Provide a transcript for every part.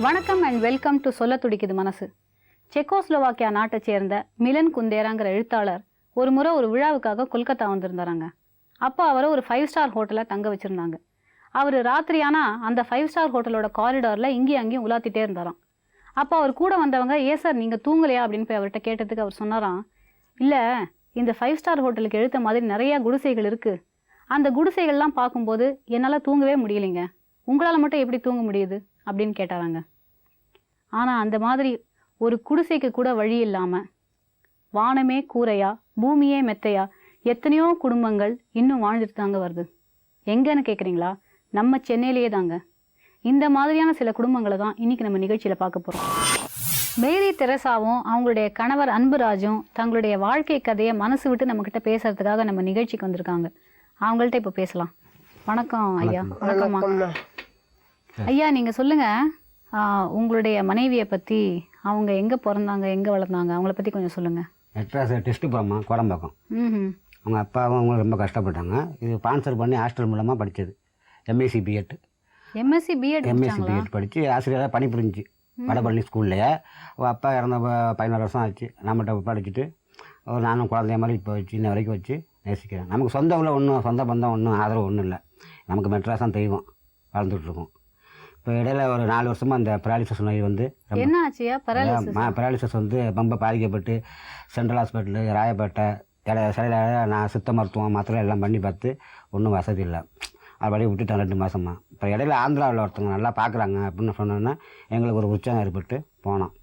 வணக்கம் and welcome to சொல்ல துடிக்குது மனசு. செக்கோஸ்லோவாக்கியா நாட்டை சேர்ந்த மிலன் குந்தேராங்கிற எழுத்தாளர் ஒரு முறை ஒரு விழாவுக்காக கொல்கத்தா வந்திருந்தாராங்க. அப்போ அவரை ஒரு 5 ஸ்டார் ஹோட்டலில் தங்க வச்சுருந்தாங்க. அவர் ராத்திரியானா அந்த 5 ஸ்டார் ஹோட்டலோட காரிடாரில் இங்கேயும் அங்கேயும் உலாத்திட்டே இருந்தாராம். அப்போ அவர் கூட வந்தவங்க, ஏன் சார் நீங்கள் தூங்கலையா அப்படின்னு போய் அவர்கிட்ட கேட்டதுக்கு அவர் சொன்னாராம், இல்லை, இந்த 5 ஸ்டார் ஹோட்டலுக்கு எழுத்த மாதிரி நிறையா குடிசைகள் இருக்குது. அந்த குடிசைகள்லாம் பார்க்கும்போது என்னால் தூங்கவே முடியலைங்க, உங்களால் மட்டும் எப்படி தூங்க முடியுது அப்படின்னு கேட்டாராங்க. ஆனால் அந்த மாதிரி ஒரு குடிசைக்கு கூட வழி இல்லாமல் வானமே கூரையா பூமியே மெத்தையா எத்தனையோ குடும்பங்கள் இன்னும் வாழ்ந்துட்டு தாங்க வருது. எங்கன்னு கேட்குறீங்களா? நம்ம சென்னையிலேயே தாங்க. இந்த மாதிரியான சில குடும்பங்களை தான் இன்றைக்கி நம்ம நிகழ்ச்சியில் பார்க்க போகிறோம். மேரி தெரசாவும் அவங்களுடைய கணவர் அன்புராஜும் தங்களுடைய வாழ்க்கை கதையை மனசு விட்டு நம்மக்கிட்ட பேசுறதுக்காக நம்ம நிகழ்ச்சிக்கு வந்திருக்காங்க. அவங்கள்ட்ட இப்போ பேசலாம். வணக்கம் ஐயா. வணக்கம்மா ஐயா. நீங்கள் சொல்லுங்கள், உங்களுடைய மனைவியை பற்றி, அவங்க எங்கே பிறந்தாங்க, எங்கே வளர்ந்தாங்க, அவங்கள பற்றி கொஞ்சம் சொல்லுங்கள். மெட்ராஸ் டெஸ்ட்டு போகிறோம்மா, கோடம்பாக்கம். அவங்க அப்பாவும் அவங்களும் ரொம்ப கஷ்டப்பட்டாங்க. இது ஸ்பான்சர் பண்ணி ஹாஸ்டல் மூலமாக படித்தது. எம்எஸ்சி பிஎட் படித்து ஆசிரியராக பணிபுரிஞ்சு வடபழனி ஸ்கூல்லையே. அவள் அப்பா இறந்த 11 வருஷம் ஆச்சு. நம்மகிட்ட படிச்சுட்டு நானும் குழந்தைய மாதிரி இப்போ வச்சு இன்ன வரைக்கும் வச்சு நேசிக்கிறேன். நமக்கு சொந்த உள்ள ஒன்றும் சொந்த பந்தம் ஒன்றும் ஆதரவு ஒன்றும் இல்லை. நமக்கு மெட்ராஸ் தான் தெய்வம். வளர்ந்துட்டுருக்கோம். இப்போ இடையில ஒரு 4 வருஷமாக அந்த பெராலிசிஸ் நோய் வந்து என்ன ஆச்சுயா? பெராலிசிஸ் வந்து ரொம்ப பாதிக்கப்பட்டு சென்ட்ரல் ஹாஸ்பிட்டலு, ராயப்பேட்டை, சிலையில் நான் சித்த மருத்துவம் மாத்திரை எல்லாம் பண்ணி பார்த்து ஒன்றும் வசதி இல்லை. அதுபடி விட்டுட்டேன் 2 மாதமா. இப்போ இடையில ஆந்திராவில் ஒருத்தவங்க நல்லா பார்க்குறாங்க அப்படின்னு சொன்னோன்னா எங்களுக்கு ஒரு உற்சாகம் ஏற்பட்டு போனோம்.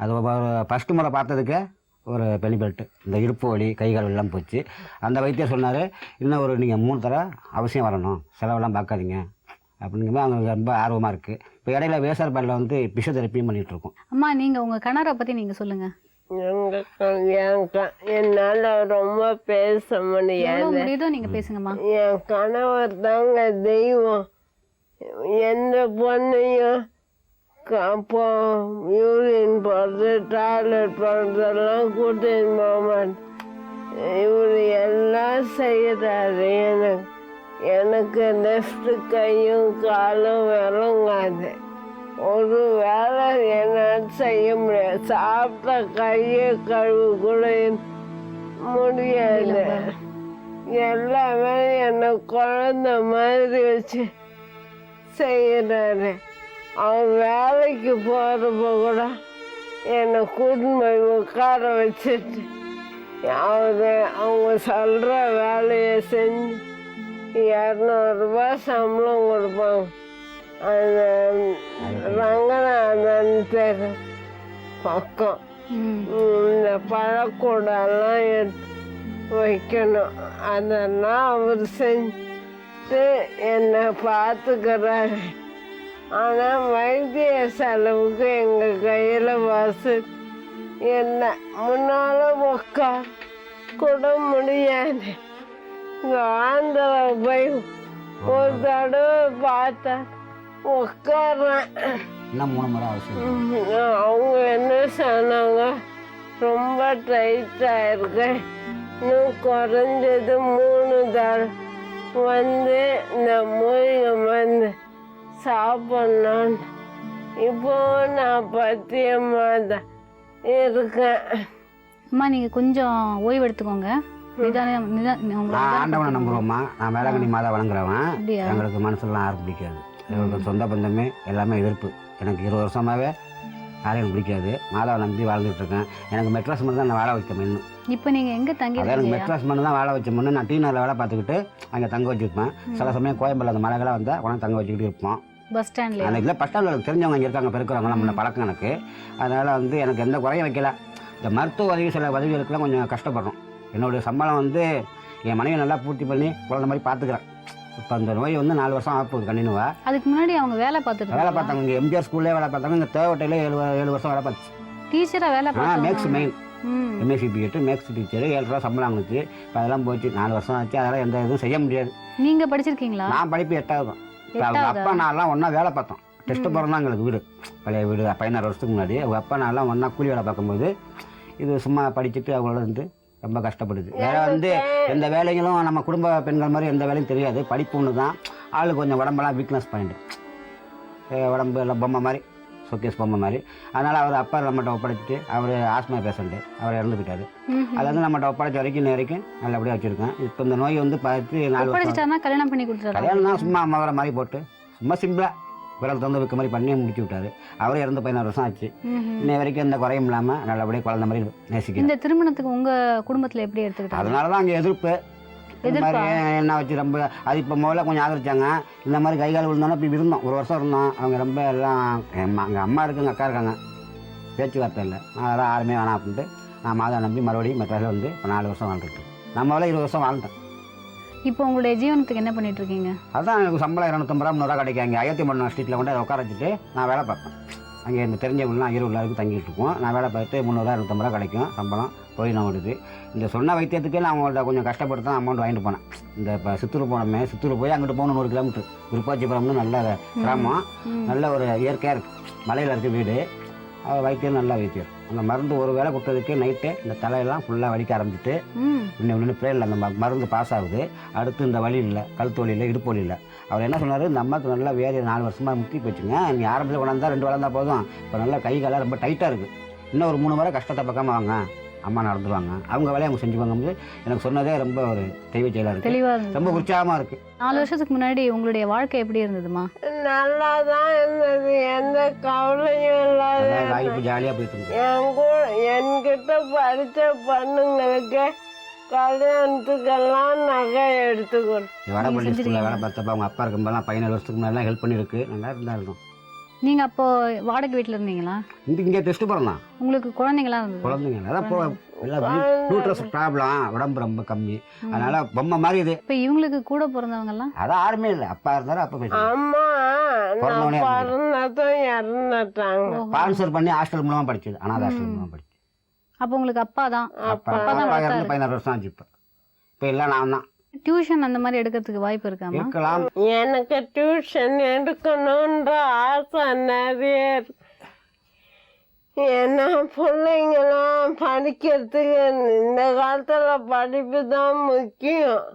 அது ஒரு ஃபஸ்ட்டு முறை பார்த்ததுக்கே ஒரு பெனிஃபிட். இந்த இடுப்பு வலி, கைகால் எல்லாம் போச்சு. அந்த வைத்தியர் சொன்னார், இன்னும் ஒரு நீங்கள் 3 தடவை அவசியம் வரணும், செலவெல்லாம் பார்க்காதீங்க அப்படிங்கும்போது அவங்களுக்கு ரொம்ப ஆர்வமாக இருக்குது. இப்போ இடையில வேசார்பாடியில் வந்து பிசியோதெரப்பியும் பண்ணிகிட்ருக்கோம். அம்மா, நீங்கள் உங்கள் கணவரை பற்றி நீங்கள் சொல்லுங்கள். என்னால் ரொம்ப பேச முடியாது. நீங்கள் பேசுங்கம்மா. என் கணவர் தாங்க தெய்வம். எந்த பொண்ணையும் யூரின் போடுறது, டாய்லெட் போடுறதெல்லாம் கூட்டின்னு போமாட்டேன். இவர் எல்லாம் செய்கிறாரு. எனக்கு லெஃப்ட் கையும் காலும் விளங்காது. ஒரு வேலை என்னால் செய்ய முடியாது. சாப்பிட்ட கையை கழுவு கூட முடியாது. எல்லாமே என்னை குழந்த மாதிரி வச்சு செய்கிறாரு. அவன் வேலைக்கு போகிறப்ப கூட என்னை கூட்டின்னு போய் உட்கார வச்சுட்டு அவங்க சொல்கிற வேலையை செஞ்சு 200 ரூபாய் சம்பளம் கொடுப்பாங்க. அந்த ரங்கநாதன் தெரு பக்கம் இந்த பழக்கூடெல்லாம் எடுத்து வைக்கணும். அதெல்லாம் அவர் செஞ்சு என்னை பார்த்துக்கிறாரு. ஆனால் வைத்திய செலவுக்கு எங்கள் கையில் வசதி என்ன. முன்னால் உட்கார் கூட முடியாது. ஆந்திரா போய் ஒரு தடவை பார்த்தா உட்கார்றேன். அவங்க என்ன சொன்னாங்க, ரொம்ப டைட்டாக இருக்கு, இன்னும் குறைஞ்சது 3 தடவை வந்து இந்த மூலிகை வந்து சாப்பிட்ணும். இப்போ நான் பத்தியமாக தான் இருக்கேன். அம்மா, நீங்கள் கொஞ்சம் ஓய்வு எடுத்துக்கோங்க. ஆண்டவனை நம்புறோம்மா. நான் வேளாங்கண்ணி மாதா வணங்குறவன். எங்களுக்கு மனசுலாம் யாரும் பிடிக்காது. எங்களுக்கு சொந்த பந்தமே எல்லாமே எதிர்ப்பு. எனக்கு 20 வருஷமாகவே யாரும் எனக்கு பிடிக்காது. மாதாவை நம்பி வாழ்ந்துட்டு இருக்கேன். எனக்கு மெட்ராஸ் மட்டும் தான் நான் வாழ வைக்க முன்னும். இப்போ நீங்கள் எங்கே தங்கி? எனக்கு மெட்ராஸ் மட்டும் தான் வாழ வச்ச முன்னு. நான் டீனரில் வேலை பார்த்துக்கிட்டு அங்கே தங்க வச்சுருப்பேன். சில சமயம் கோயம்பேடில் அந்த மலைகளாக வந்தால் உடனே தங்க வச்சுக்கிட்டு இருப்போம். பஸ் ஸ்டாண்டில் எனக்கு பஸ் ஸ்டாண்டில் எனக்கு தெரிஞ்சவங்க இங்கே இருக்காங்க, பெருக்கிறவங்களாம் முன்ன பழக்கம் எனக்கு. அதனால் வந்து எனக்கு எந்த குறையும் வைக்கல. இந்த மருத்துவ உதவி சில உதவிகளுக்கெல்லாம் கொஞ்சம் கஷ்டப்படுறோம். என்னுடைய சம்பளம் வந்து என் மனைவி நல்லா பூர்த்தி பண்ணி குழந்தை மாதிரி பார்த்துக்கிறேன். இப்போ அந்த நோய் வந்து 4 வருஷம் ஆகுது கண்டினியூவா. அதுக்கு முன்னாடி அவங்க வேலை பார்த்தாங்க. இங்கே எம்ஜிஆர் ஸ்கூல்லே வேலை பார்த்தாங்க. இங்கே தேவட்டையில் 7 வருஷம் வேலை பார்த்துச்சு. டீச்சராக வேலை பார்த்தாங்க. Maths main MSc BEd maths teacher. 7 ரூபா சம்பளம் ஆகுச்சு. இப்போ அதெல்லாம் போச்சு. 4 வருஷம் ஆச்சு. அதெல்லாம் எந்த இதுவும் செய்ய முடியாது. நீங்கள் படிச்சிருக்கீங்களா? நான் படிப்பு 8வது தான். இப்போ அவங்க அப்பா நான்லாம் ஒன்றா வேலை பார்த்தோம். டெஸ்ட்டு போகிறோம் தான் எங்களுக்கு வீடு, பழைய வீடு 16 வருஷத்துக்கு முன்னாடி. அவங்க அப்பா நான்லாம் ஒன்றா கூலி வேலை பார்க்கும்போது இது சும்மா படிச்சுட்டு அவங்களோட இருந்து ரொம்ப கஷ்டப்படுது. வேற வந்து எந்த வேலைகளும் நம்ம குடும்ப பெண்கள் மாதிரி எந்த வேலையும் தெரியாது. படிப்பு ஒன்று தான். ஆளு கொஞ்சம் உடம்பெல்லாம் வீக்னஸ் பாயிண்ட். உடம்பு எல்லாம் பொம்மை மாதிரி ஷோகேஸ் பொம்மை மாதிரி. அதனால் அவர் அப்பா நம்மகிட்ட ஒப்படைச்சிட்டு அவர் ஆஸ்மா பேஷண்ட்டு, அவர் இறந்து போயிட்டார். அது வந்து நம்மகிட்ட ஒப்படைச்ச வரைக்கும் இன்ன வரைக்கும் நல்லபடியாக வச்சுருக்கேன். இப்போ இந்த நோய் வந்து பார்த்து 4 வருஷம் படிச்சுட்டாருன்னா கல்யாணம் பண்ணி கொடுத்துறாரு. கல்யாணம் தான் சும்மா அம்மா வர மாதிரி போட்டு சும்மா சிம்பிளாக விரல் தந்து வைக்க மாதிரி பண்ணி முடிச்சு விட்டாரு. அவரும் இறந்து 16 வருஷம் ஆச்சு. இன்னை வரைக்கும் எந்த குறையும் இல்லாமல் நல்லபடியாக குழந்த மாதிரி நேசிக்கிறேன். இந்த திருமணத்துக்கு உங்க குடும்பத்துல எப்படி எடுத்துக்கிட்டாங்க? அதனால தான் அங்கே எதிர்ப்பு. இந்த மாதிரி என்ன வச்சு ரொம்ப அது இப்போ முதல்ல கொஞ்சம் ஆதரிச்சாங்க. இந்த மாதிரி கை கால் விழுந்தோன்னா இப்படி இருந்தோம், 1 வருஷம் இருந்தோம். அவங்க ரொம்ப எல்லாம் எங்கள் அம்மா இருக்குங்க, அக்கா இருக்காங்க, பேச்சுவார்த்தை இல்லை. அதெல்லாம் யாருமே வேணாம் அப்படின்ட்டு நான் மாதம் நம்பி மறுபடியும் மெட்ராஸில் வந்து இப்போ 4 வருஷம் வாழ்ந்துட்டு நம்மளால 20 வருஷம் வாழ்ந்தேன். இப்போ உங்களுடைய ஜீவனத்துக்கு என்ன பண்ணிட்டு இருக்கீங்க? அதுதான் எனக்கு சம்பளம் 250 ரூபா 300 கிடைக்கும். அங்கே அயோத்தியம்மன் ஸ்ட்ரீட்டில் கொண்டு அதை உட்கார வச்சுட்டு நான் வேலை பார்ப்பேன். அங்கே இந்த தெரிஞ்சவங்களாம் ஈரோடுக்கு தங்கிட்டு இருக்கோம். நான் வேலை பார்த்து 300 250 ரூபா கிடைக்கும் சம்பளம். போய் நான் விடுது இந்த சொன்ன வைத்தியத்துக்கே நான் அவங்கள்ட்ட கொஞ்சம் கஷ்டப்பட்டு தான் அமௌண்ட் வாங்கிட்டு போனேன். இந்த இப்போ சித்தூர் போனோமே, சித்தூர் போய் அங்கிட்டு போகணும் 100 கிலோமீட்டர். விருப்பாச்சிபுரம்னு நல்ல கிராமம், நல்ல ஒரு இயற்கையாக இருக்குது, மலையில் இருக்குது வீடு. வைத்தியம் நல்ல வைத்தியம். அந்த மருந்து ஒரு வேளை கொடுத்ததுக்கு நைட்டே இந்த தலையெல்லாம் ஃபுல்லாக வலிக்க ஆரம்பிச்சுட்டு இன்னும் பிளேனில் அந்த மருந்து பாஸ் ஆகுது. அடுத்து இந்த வலி இல்லை, கழுத்து வலி இல்லை, இடுப்பு வலி இல்லை. அவர் என்ன சொன்னார், இந்த அம்மாவுக்கு நல்லா வேறு 4 வருஷமாக முத்தி போச்சுங்க, நீங்கள் ஆரம்பத்தில் கொண்டாந்தா 2 வளர்ந்தா போதும், இப்போ நல்லா கை காலம் ரொம்ப டைட்டாக இருக்குது, இன்னும் ஒரு 3 முறை கஷ்டத்தை பக்கமாக வாங்க, அம்மா நடந்துருவாங்க, அவங்க வேலையை அவங்க செஞ்சுப்பாங்க போது எனக்கு சொன்னதே ரொம்ப ஒரு தெய்வ செயலாக இருக்குது, தெளிவாக இருந்தது, ரொம்ப உற்சாகமாக இருக்குது. 4 வருஷத்துக்கு முன்னாடி உங்களுடைய வாழ்க்கை எப்படி இருந்ததுமா? நல்லா தான் இருந்தது, எந்த கவலையும் இல்லாத இப்போ ஜாலியாக போயிட்டு இருந்தது. என்கிட்ட படித்த பொண்ணுங்களுக்கு கல்யாணத்துக்கெல்லாம் நகை எடுத்து கொடுத்து வடபள்ளி ஸ்கூலில் வேலை பார்த்தப்ப அவங்க அப்பா இருக்கும்போதெல்லாம் 17 வருஷத்துக்கு முன்னாடிலாம் ஹெல்ப் பண்ணியிருக்கு. நல்லா இருந்தாலும் நீங்க அப்போ வாடகை வீட்டில் இருந்தீங்களா? இங்கே டெஸ்ட் போகிறோம். உங்களுக்கு குழந்தைங்களாம் இருந்தது? குழந்தைங்க அதான் இப்போ எல்லாம் நியூட்ரஸ் ப்ராப்ளம், உடம்பு ரொம்ப கம்மி, அதனால பொம்மை மாதிரி இது. இப்போ இவங்களுக்கு கூட பிறந்தவங்கலாம் அதான் யாருமே இல்லை, அப்பா இருந்தாலும் அப்பா பேச அம்மா பிறந்ததும் இறந்துட்டாங்க. ஸ்பான்சர் பண்ணி ஹாஸ்டல் மூலமாக படிச்சது, அனாதை ஹாஸ்டல் மூலமாக படிச்சு. அப்போ உங்களுக்கு அப்பா தான்? அப்பா இறந்து 16 வருஷம் ஆச்சு. இப்போ இல்லை நான் தான். டியூஷன் அந்த மாதிரி எடுக்கிறதுக்கு வாய்ப்பு இருக்காமா? இருக்கலாம். எனக்கு டியூஷன் எடுக்கணுன்ற ஆசை நிறைய இருக்கு. ஏன்னா பிள்ளைங்களாம் படிக்கிறதுக்கு இந்த காலத்துல படிப்பு தான் முக்கியம்.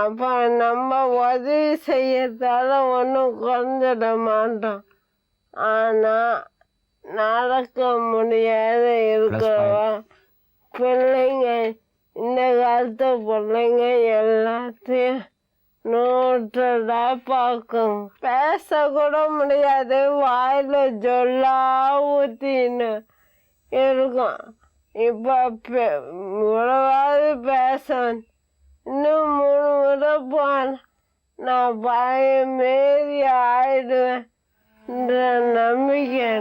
அப்ப நம்ம உதவி செய்யறதால ஒன்றும் குறைஞ்சிட மாட்டோம். ஆனா நடக்க முடியாத இருக்கிறவா பிள்ளைங்க, இந்த காலத்து பிள்ளைங்க எல்லாத்தையும் நோட்டடா பார்க்கும். பேசக்கூட முடியாது, வாயில ஜொல்லா ஊத்தின்னு இருக்கும். இப்போ இவ்வளவாவது பேச இன்னும் 3 முறை போன நான் பயமேறி ஆயிடுவேன் நம்பிக்கை.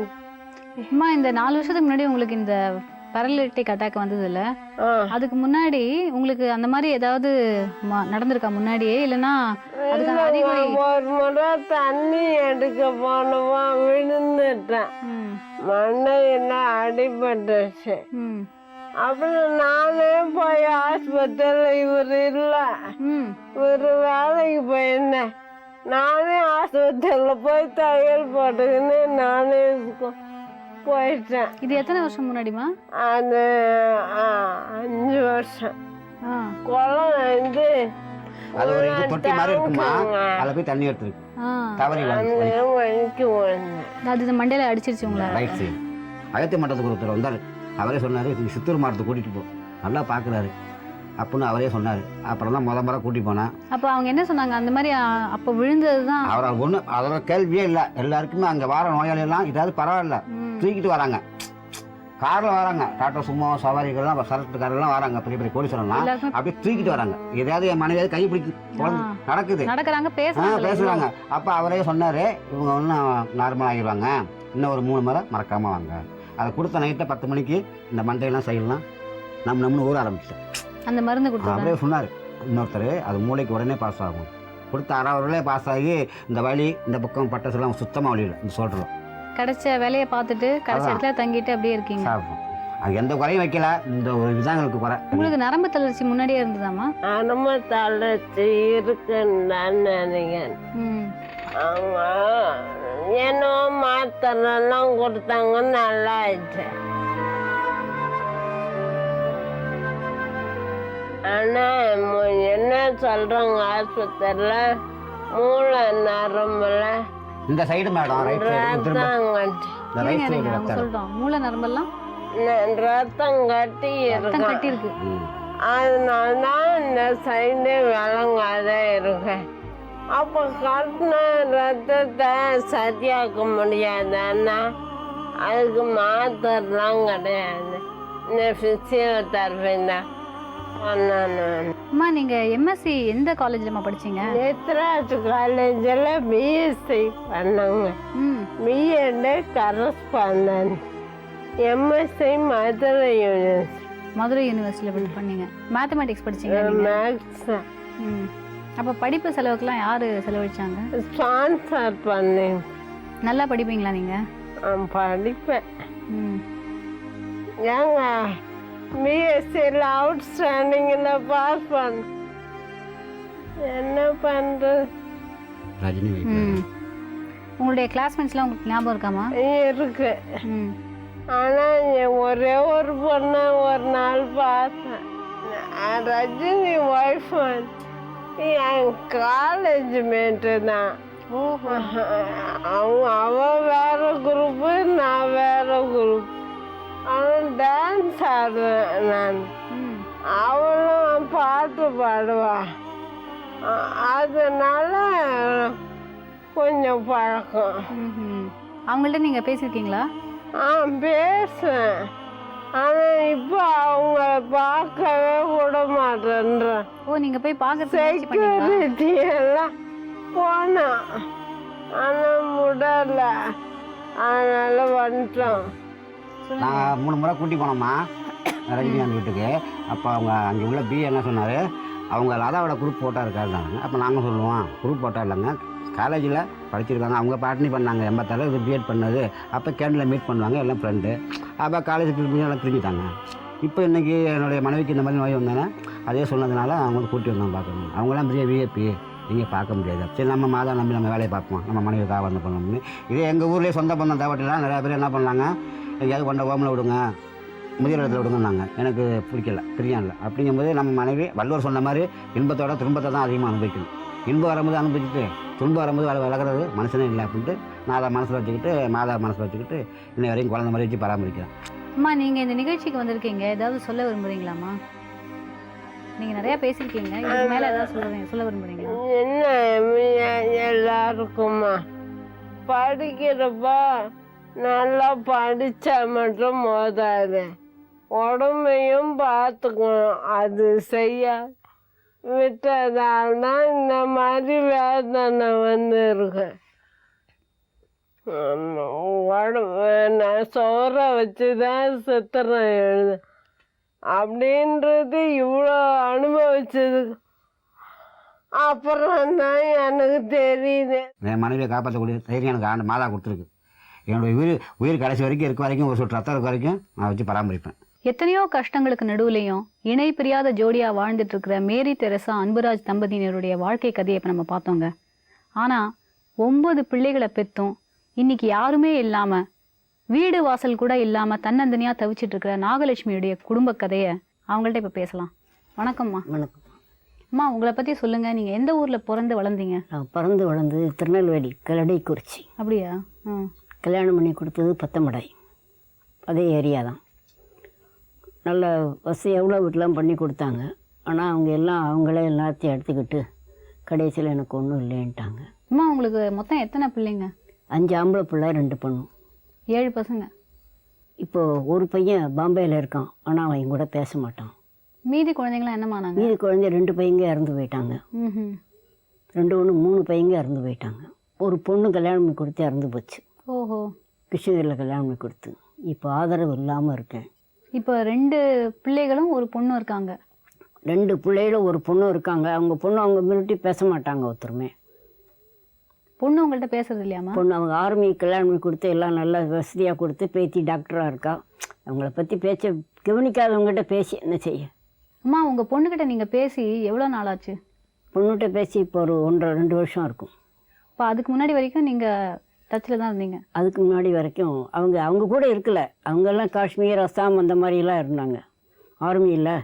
அம்மா, இந்த 4 வருஷத்துக்கு முன்னாடி உங்களுக்கு இந்த பேரலிட்டிக் அட்டாக் வந்தது இல்ல, அதுக்கு முன்னாடி உங்களுக்கு அந்த மாதிரி ஏதாவது நடந்திருக்கா முன்னாடியே? இல்லைன்னா அதுக்கான அறிகுறி? ஒரு முறை தண்ணி எடுக்க போனவா விழுந்துட்டேன், மண்டையில அடிபட்டுச்சு. அப்புறம் நானே போய் ஆஸ்பத்திரியில் இவர் இல்லை, இவர் வேலைக்கு போயிருந்தேன். நானே ஆஸ்பத்திரியில் போய் தையல் போட்டுக்கின்னு நானே போயிட்டேன். இது எத்தனை வருஷம் முன்னாடிமா? அது 5 வருஷம். குளம் வந்து அது ஒரு இது தொட்டி மாதிரி இருக்குமா, அதில் போய் தண்ணி எடுத்துருக்கு தவறி அது மண்டையில அடிச்சிருச்சு உங்களை? Right side. அயோத்தி மட்டத்துக்கு ஒருத்தர் வந்தார், அவரே சொன்னார் சித்தூர் மாவட்டத்தை கூட்டிகிட்டு போ, நல்லா பார்க்குறாரு அப்படின்னு அவரே சொன்னார். அப்புறம் தான் முறை கூட்டி போனேன். அப்போ அவங்க என்ன சொன்னாங்க? அந்த மாதிரி அப்போ விழுந்தது தான் அவர் ஒன்றும் அதோட கேள்வியே இல்லை. எல்லாருக்குமே அங்கே வர நோயாளியெல்லாம் இதாவது பரவாயில்ல, தூக்கிட்டு வராங்க, காரில் வராங்க, டாட்டா சும்மா சவாரிகள்லாம் சரட்டுக்காரெல்லாம் வராங்க, பெரிய பெரிய கோடீஸ்வரன்லாம் அப்படியே தூக்கிட்டு வராங்க. ஏதாவது என் மனைவியாவது கை பிடிக்கு நடக்குறாங்க, பேசுகிறாங்க. அப்போ அவரே சொன்னார், இவங்க ஒன்றும் நார்மல் ஆகிடுவாங்க, இன்னும் ஒரு 3 முறை மறக்காமல் வாங்க. அதை கொடுத்த நைட்டை 10 மணிக்கு இந்த மண்டையெல்லாம் செய்யலாம் நம்மன்னு ஊற ஆரம்பிச்சிட்டேன். அந்த மருந்து கொடுத்து அப்படியே சொன்னார் இன்னொருத்தர், அது மூளைக்கு உடனே பாஸ் ஆகும். கொடுத்த 1/2 ஹவர்லேயே பாஸ் ஆகி இந்த வலி இந்த பக்கம் பட்டசெல்லாம் சுத்தமாக வழியில் இந்த சொல்கிறோம். கிடைச்ச வேலையை பார்த்துட்டு கிடைச்ச இடத்துல தங்கிட்டு அப்படியே இருக்கீங்க. சாப்பிடும், அது எந்த குறையும் வைக்கல. இந்த ஒரு விதாங்களுக்கு குறை. உங்களுக்கு நரம்பு தளர்ச்சி முன்னாடியே இருந்ததாமா? நரம்பு தளர்ச்சி இருக்குன்னு தான் நினைக்கிறேன். அவங்க ஏன்னோ மாத்திரெல்லாம் கொடுத்தாங்க, நல்லா ஆயிடுச்சு. ஆனா என்ன சொல்றாங்க ஆஸ்பத்திரியில் மூளை நரம்புல இந்த சைடு மேடம் ரைட் சைடு ரத்தம் இந்த இருங்க ரைட் இருங்க சைடு அவங்க சொல்றோம் மூளை நரம்பெல்லாம் ரத்தம் கட்டி ரத்தம் இருக்கும். கட்டி இருக்கு. அதனால தான் இந்த சைடு விளங்காத இருக்கேன். அப்போ கட்டின ரத்தத்தை சரியாக்க முடியாதுன்னா அதுக்கு மாத்திரலாம் கிடையாது. இந்த ஃபிசியோதெரபி தான் பண்ணணும். அம்மா நீங்க எம்எஸ்சி எந்த காலேஜ்லம்மா படிச்சீங்க? நேத்ராஜ் காலேஜில் பிஎஸ்சி பண்ணாங்க. ம் BEd correspondent. MSc Madurai university Madurai யூனிவர்சிட்டியில் பண்ணீங்க. மேத்தமேட்டிக்ஸ் படிச்சீங்க நீங்க? மேக்ஸ் ம் அப்போ படிப்பு செலவுக்குலாம் யார் செலவழிச்சாங்க? ஸ்பான்சர் பண்ணி நல்லா படிப்பீங்களா நீங்கள்? படிப்பேன். ம் ஏங்க பிஎஸ்சியில் அவுட்ஸ்டாண்டிங்கில் பாஸ் பண்ண என்ன பண்ணுறது? ரஜினி வீட்டு ம் உங்களுடைய கிளாஸ்மேட்ஸ்லாம் உங்களுக்கு ஞாபகம் இருக்காமா? இருக்கு. ம் ஆனால் ஒரே ஒரு பொண்ணை ஒரு நாள் பார்த்தேன். ரஜினி ஒய்ஃப் என் காலேஜ் மேட்டு தான். ஓஹோ அவன் வேற குரூப்பு, நான் வேற குரூப். அவன் டான்ஸ் ஆடுவேன் நான். ம் அவளும் பாட்டு பாடுவா. அதனால கொஞ்சம் பழக்கம். ம்ஹும். அவங்கள்ட்ட நீங்கள் பேசியிருக்கீங்களா? பேசுவேன். ஆனால் இப்போ அவங்க பார்க்கவே விட மாட்டேன்றேன். ஓ நீங்கள் போய் பார்க்க செக்யூரிட்டி எல்லாம் போனோம், ஆனால் விடல. அதனால வந்துட்டோம். நாங்கள் 3 முறை கூட்டி போனோம்மா ரஜினிகாந்த் வீட்டுக்கு. அப்போ அவங்க அங்கே உள்ள பிஏ என்ன சொன்னார், அவங்க லதாவோட குரூப் போட்டா இருக்காருந்தாங்க. அப்போ நாங்கள் சொல்லுவோம் குரூப் போட்டா இல்லைங்க, காலேஜில் படிச்சிருக்காங்க, அவங்க பாட்னி பண்ணாங்க 86 இது பிஎட் பண்ணது. அப்போ கேண்டில் மீட் பண்ணுவாங்க எல்லாம் ஃப்ரெண்டு. அப்போ காலேஜ் எல்லாம் பிரிஞ்சுட்டாங்க. இப்போ இன்றைக்கி என்னுடைய மனைவிக்கு இந்த மாதிரி நோய் வந்தானே அதே சொன்னதுனால அவங்க வந்து கூட்டி வந்தாங்க பார்க்கணும். அவங்களாம் பெரிய விஐபி, நீங்கள் பார்க்க முடியாது. சரி நம்ம மாதம் நம்பி நம்ம வேலையை பார்ப்போம், நம்ம மனைவிக்காக வந்து பண்ணணும்னு. இதே எங்கள் ஊர்லேயே சொந்த பந்தம் தேவட்டிலாம் நிறையா பேர் என்ன பண்ணாங்க, எங்கேயாவது கொண்ட ஓமில் விடுங்க, முதியோர் இடத்துல விடுங்கன்னாங்க. எனக்கு பிடிக்கல, பிரியம் இல்லை. அப்படிங்கும்போது நம்ம மனைவி வள்ளுவர் சொன்ன மாதிரி இன்பத்தோட துன்பத்தை தான் அதிகமாக அனுபவிக்கணும். இன்பம் வரும்போது அனுபவிச்சுட்டு துன்பம் வரும்போது விலகிறது மனுஷனே இல்லை அப்படின்ட்டு நான் அதை மனசில் வச்சுக்கிட்டு மனசில் வச்சுக்கிட்டு இன்னை வரைக்கும் குழந்தை மாதிரி வச்சு பராமரிக்கிறேன். அம்மா நீங்கள் இந்த நிகழ்ச்சிக்கு வந்திருக்கீங்க, ஏதாவது சொல்ல விரும்புகிறீங்களாம்மா? நீங்கள் நிறையா பேசியிருக்கீங்க, இதுக்கு மேலே ஏதாவது சொல்ல விரும்புகிறீங்களா? என்ன எல்லாருக்குமா படிக்கிறப்ப நல்லா படித்தா மட்டும் போதாது, உடம்பையும் பார்த்துக்கணும். அது செய்ய விட்டதால் தான் இந்த மாதிரி வேதனை வந்து இருக்கு. நான் சோறை வச்சு தான் சித்திரம் எழுது அப்படின்றது இவ்வளோ அனுபவிச்சதுக்கு அப்புறம் தான் எனக்கு தெரியுது. என் மனைவியை காப்பாற்றக்கூடிய தைரியம் எனக்கு மாதா கொடுத்துருக்கு. என்னுடைய உயிர் கடைசி வரைக்கும் இருக்க வரைக்கும் ஒரு சொட்டு ரத்தம் இருக்க வரைக்கும் நான் வச்சு பராமரிப்பேன். எத்தனையோ கஷ்டங்களுக்கு நடுவுலையும் இணை பிரியாத ஜோடியாக வாழ்ந்துட்டு இருக்கிற மேரி தெரசா அன்புராஜ் தம்பதியினருடைய வாழ்க்கை கதையை இப்போ நம்ம பார்த்தோங்க. ஆனால் 9 பிள்ளைகளை பெற்றும் இன்னைக்கு யாருமே இல்லாமல், வீடு வாசல் கூட இல்லாமல் தன்னந்தனியாக தவிச்சிட்டு இருக்கிற நாகலட்சுமியுடைய குடும்ப கதையை அவங்கள்ட்ட இப்போ பேசலாம். வணக்கம்மா. வணக்கம். அம்மா உங்களை பற்றி சொல்லுங்கள். நீங்கள் எந்த ஊரில் பிறந்து வளர்ந்தீங்க? நான் பிறந்து வளர்ந்தது திருநெல்வேலி கல்லடைக்குறிச்சி. அப்படியா? கல்யாணம் பண்ணி கொடுத்தது பத்தமடை, அதே ஏரியா தான். நல்ல வசதி எவ்வளோ வீட்டெலாம் பண்ணி கொடுத்தாங்க. ஆனால் அவங்க எல்லாம் அவங்களே எல்லாத்தையும் எடுத்துக்கிட்டு கடைசியில் எனக்கு ஒன்றும் இல்லைன்ட்டாங்க. அம்மா உங்களுக்கு மொத்தம் எத்தனை பிள்ளைங்க? 5 ஆம்பளை பிள்ளை 2 பொண்ணு, 7 பசங்க. இப்போது ஒரு பையன் பாம்பேயில் இருக்கான், ஆனால் அவன் என் கூட பேச மாட்டான். மீதி குழந்தைங்களாம் என்னமானாங்க? மீதி குழந்தை 2 பையங்க இறந்து போயிட்டாங்க. 3 பையங்க இறந்து போயிட்டாங்க. ஒரு பொண்ணு கல்யாணம் பண்ணி கொடுத்து இறந்து போச்சு. ஓஹோ. கிருஷ்ணகிரியில் கல்யாணம் பண்ணி கொடுத்து இப்போ ஆதரவு இல்லாமல் இருக்கேன். இப்போ 2 பிள்ளைகளும் ஒரு பொண்ணும் இருக்காங்க. 2 பிள்ளைகளும் ஒரு பொண்ணும் இருக்காங்க. அவங்க பொண்ணு அவங்க மிரட்டி பேச மாட்டாங்க. ஒருத்தருமே பொண்ணு உங்கள்கிட்ட பேசுறது இல்லையாம்மா? பொண்ணு அவங்க ஆர்மி கல்யாணம் பண்ணி கொடுத்து எல்லாம் நல்லா வசதியாக கொடுத்து பேத்தி டாக்டராக இருக்கா. அவங்கள பற்றி பேச்ச கவனிக்காதவங்ககிட்ட பேசி என்ன செய்ய? அம்மா உங்கள் பொண்ணுக்கிட்ட நீங்கள் பேசி எவ்வளோ நாள் ஆச்சு? பொண்ணுகிட்ட பேசி இப்போ ஒரு 1.5-2 வருஷம் இருக்கும். இப்போ அதுக்கு முன்னாடி வரைக்கும் நீங்கள் டச்சில் தான் இருந்தீங்க? அதுக்கு முன்னாடி வரைக்கும் அவங்க கூட இருக்கல. அவங்கெல்லாம் காஷ்மீர், அஸ்ஸாம் அந்த மாதிரிலாம் இருந்தாங்க. ஆர்மியில்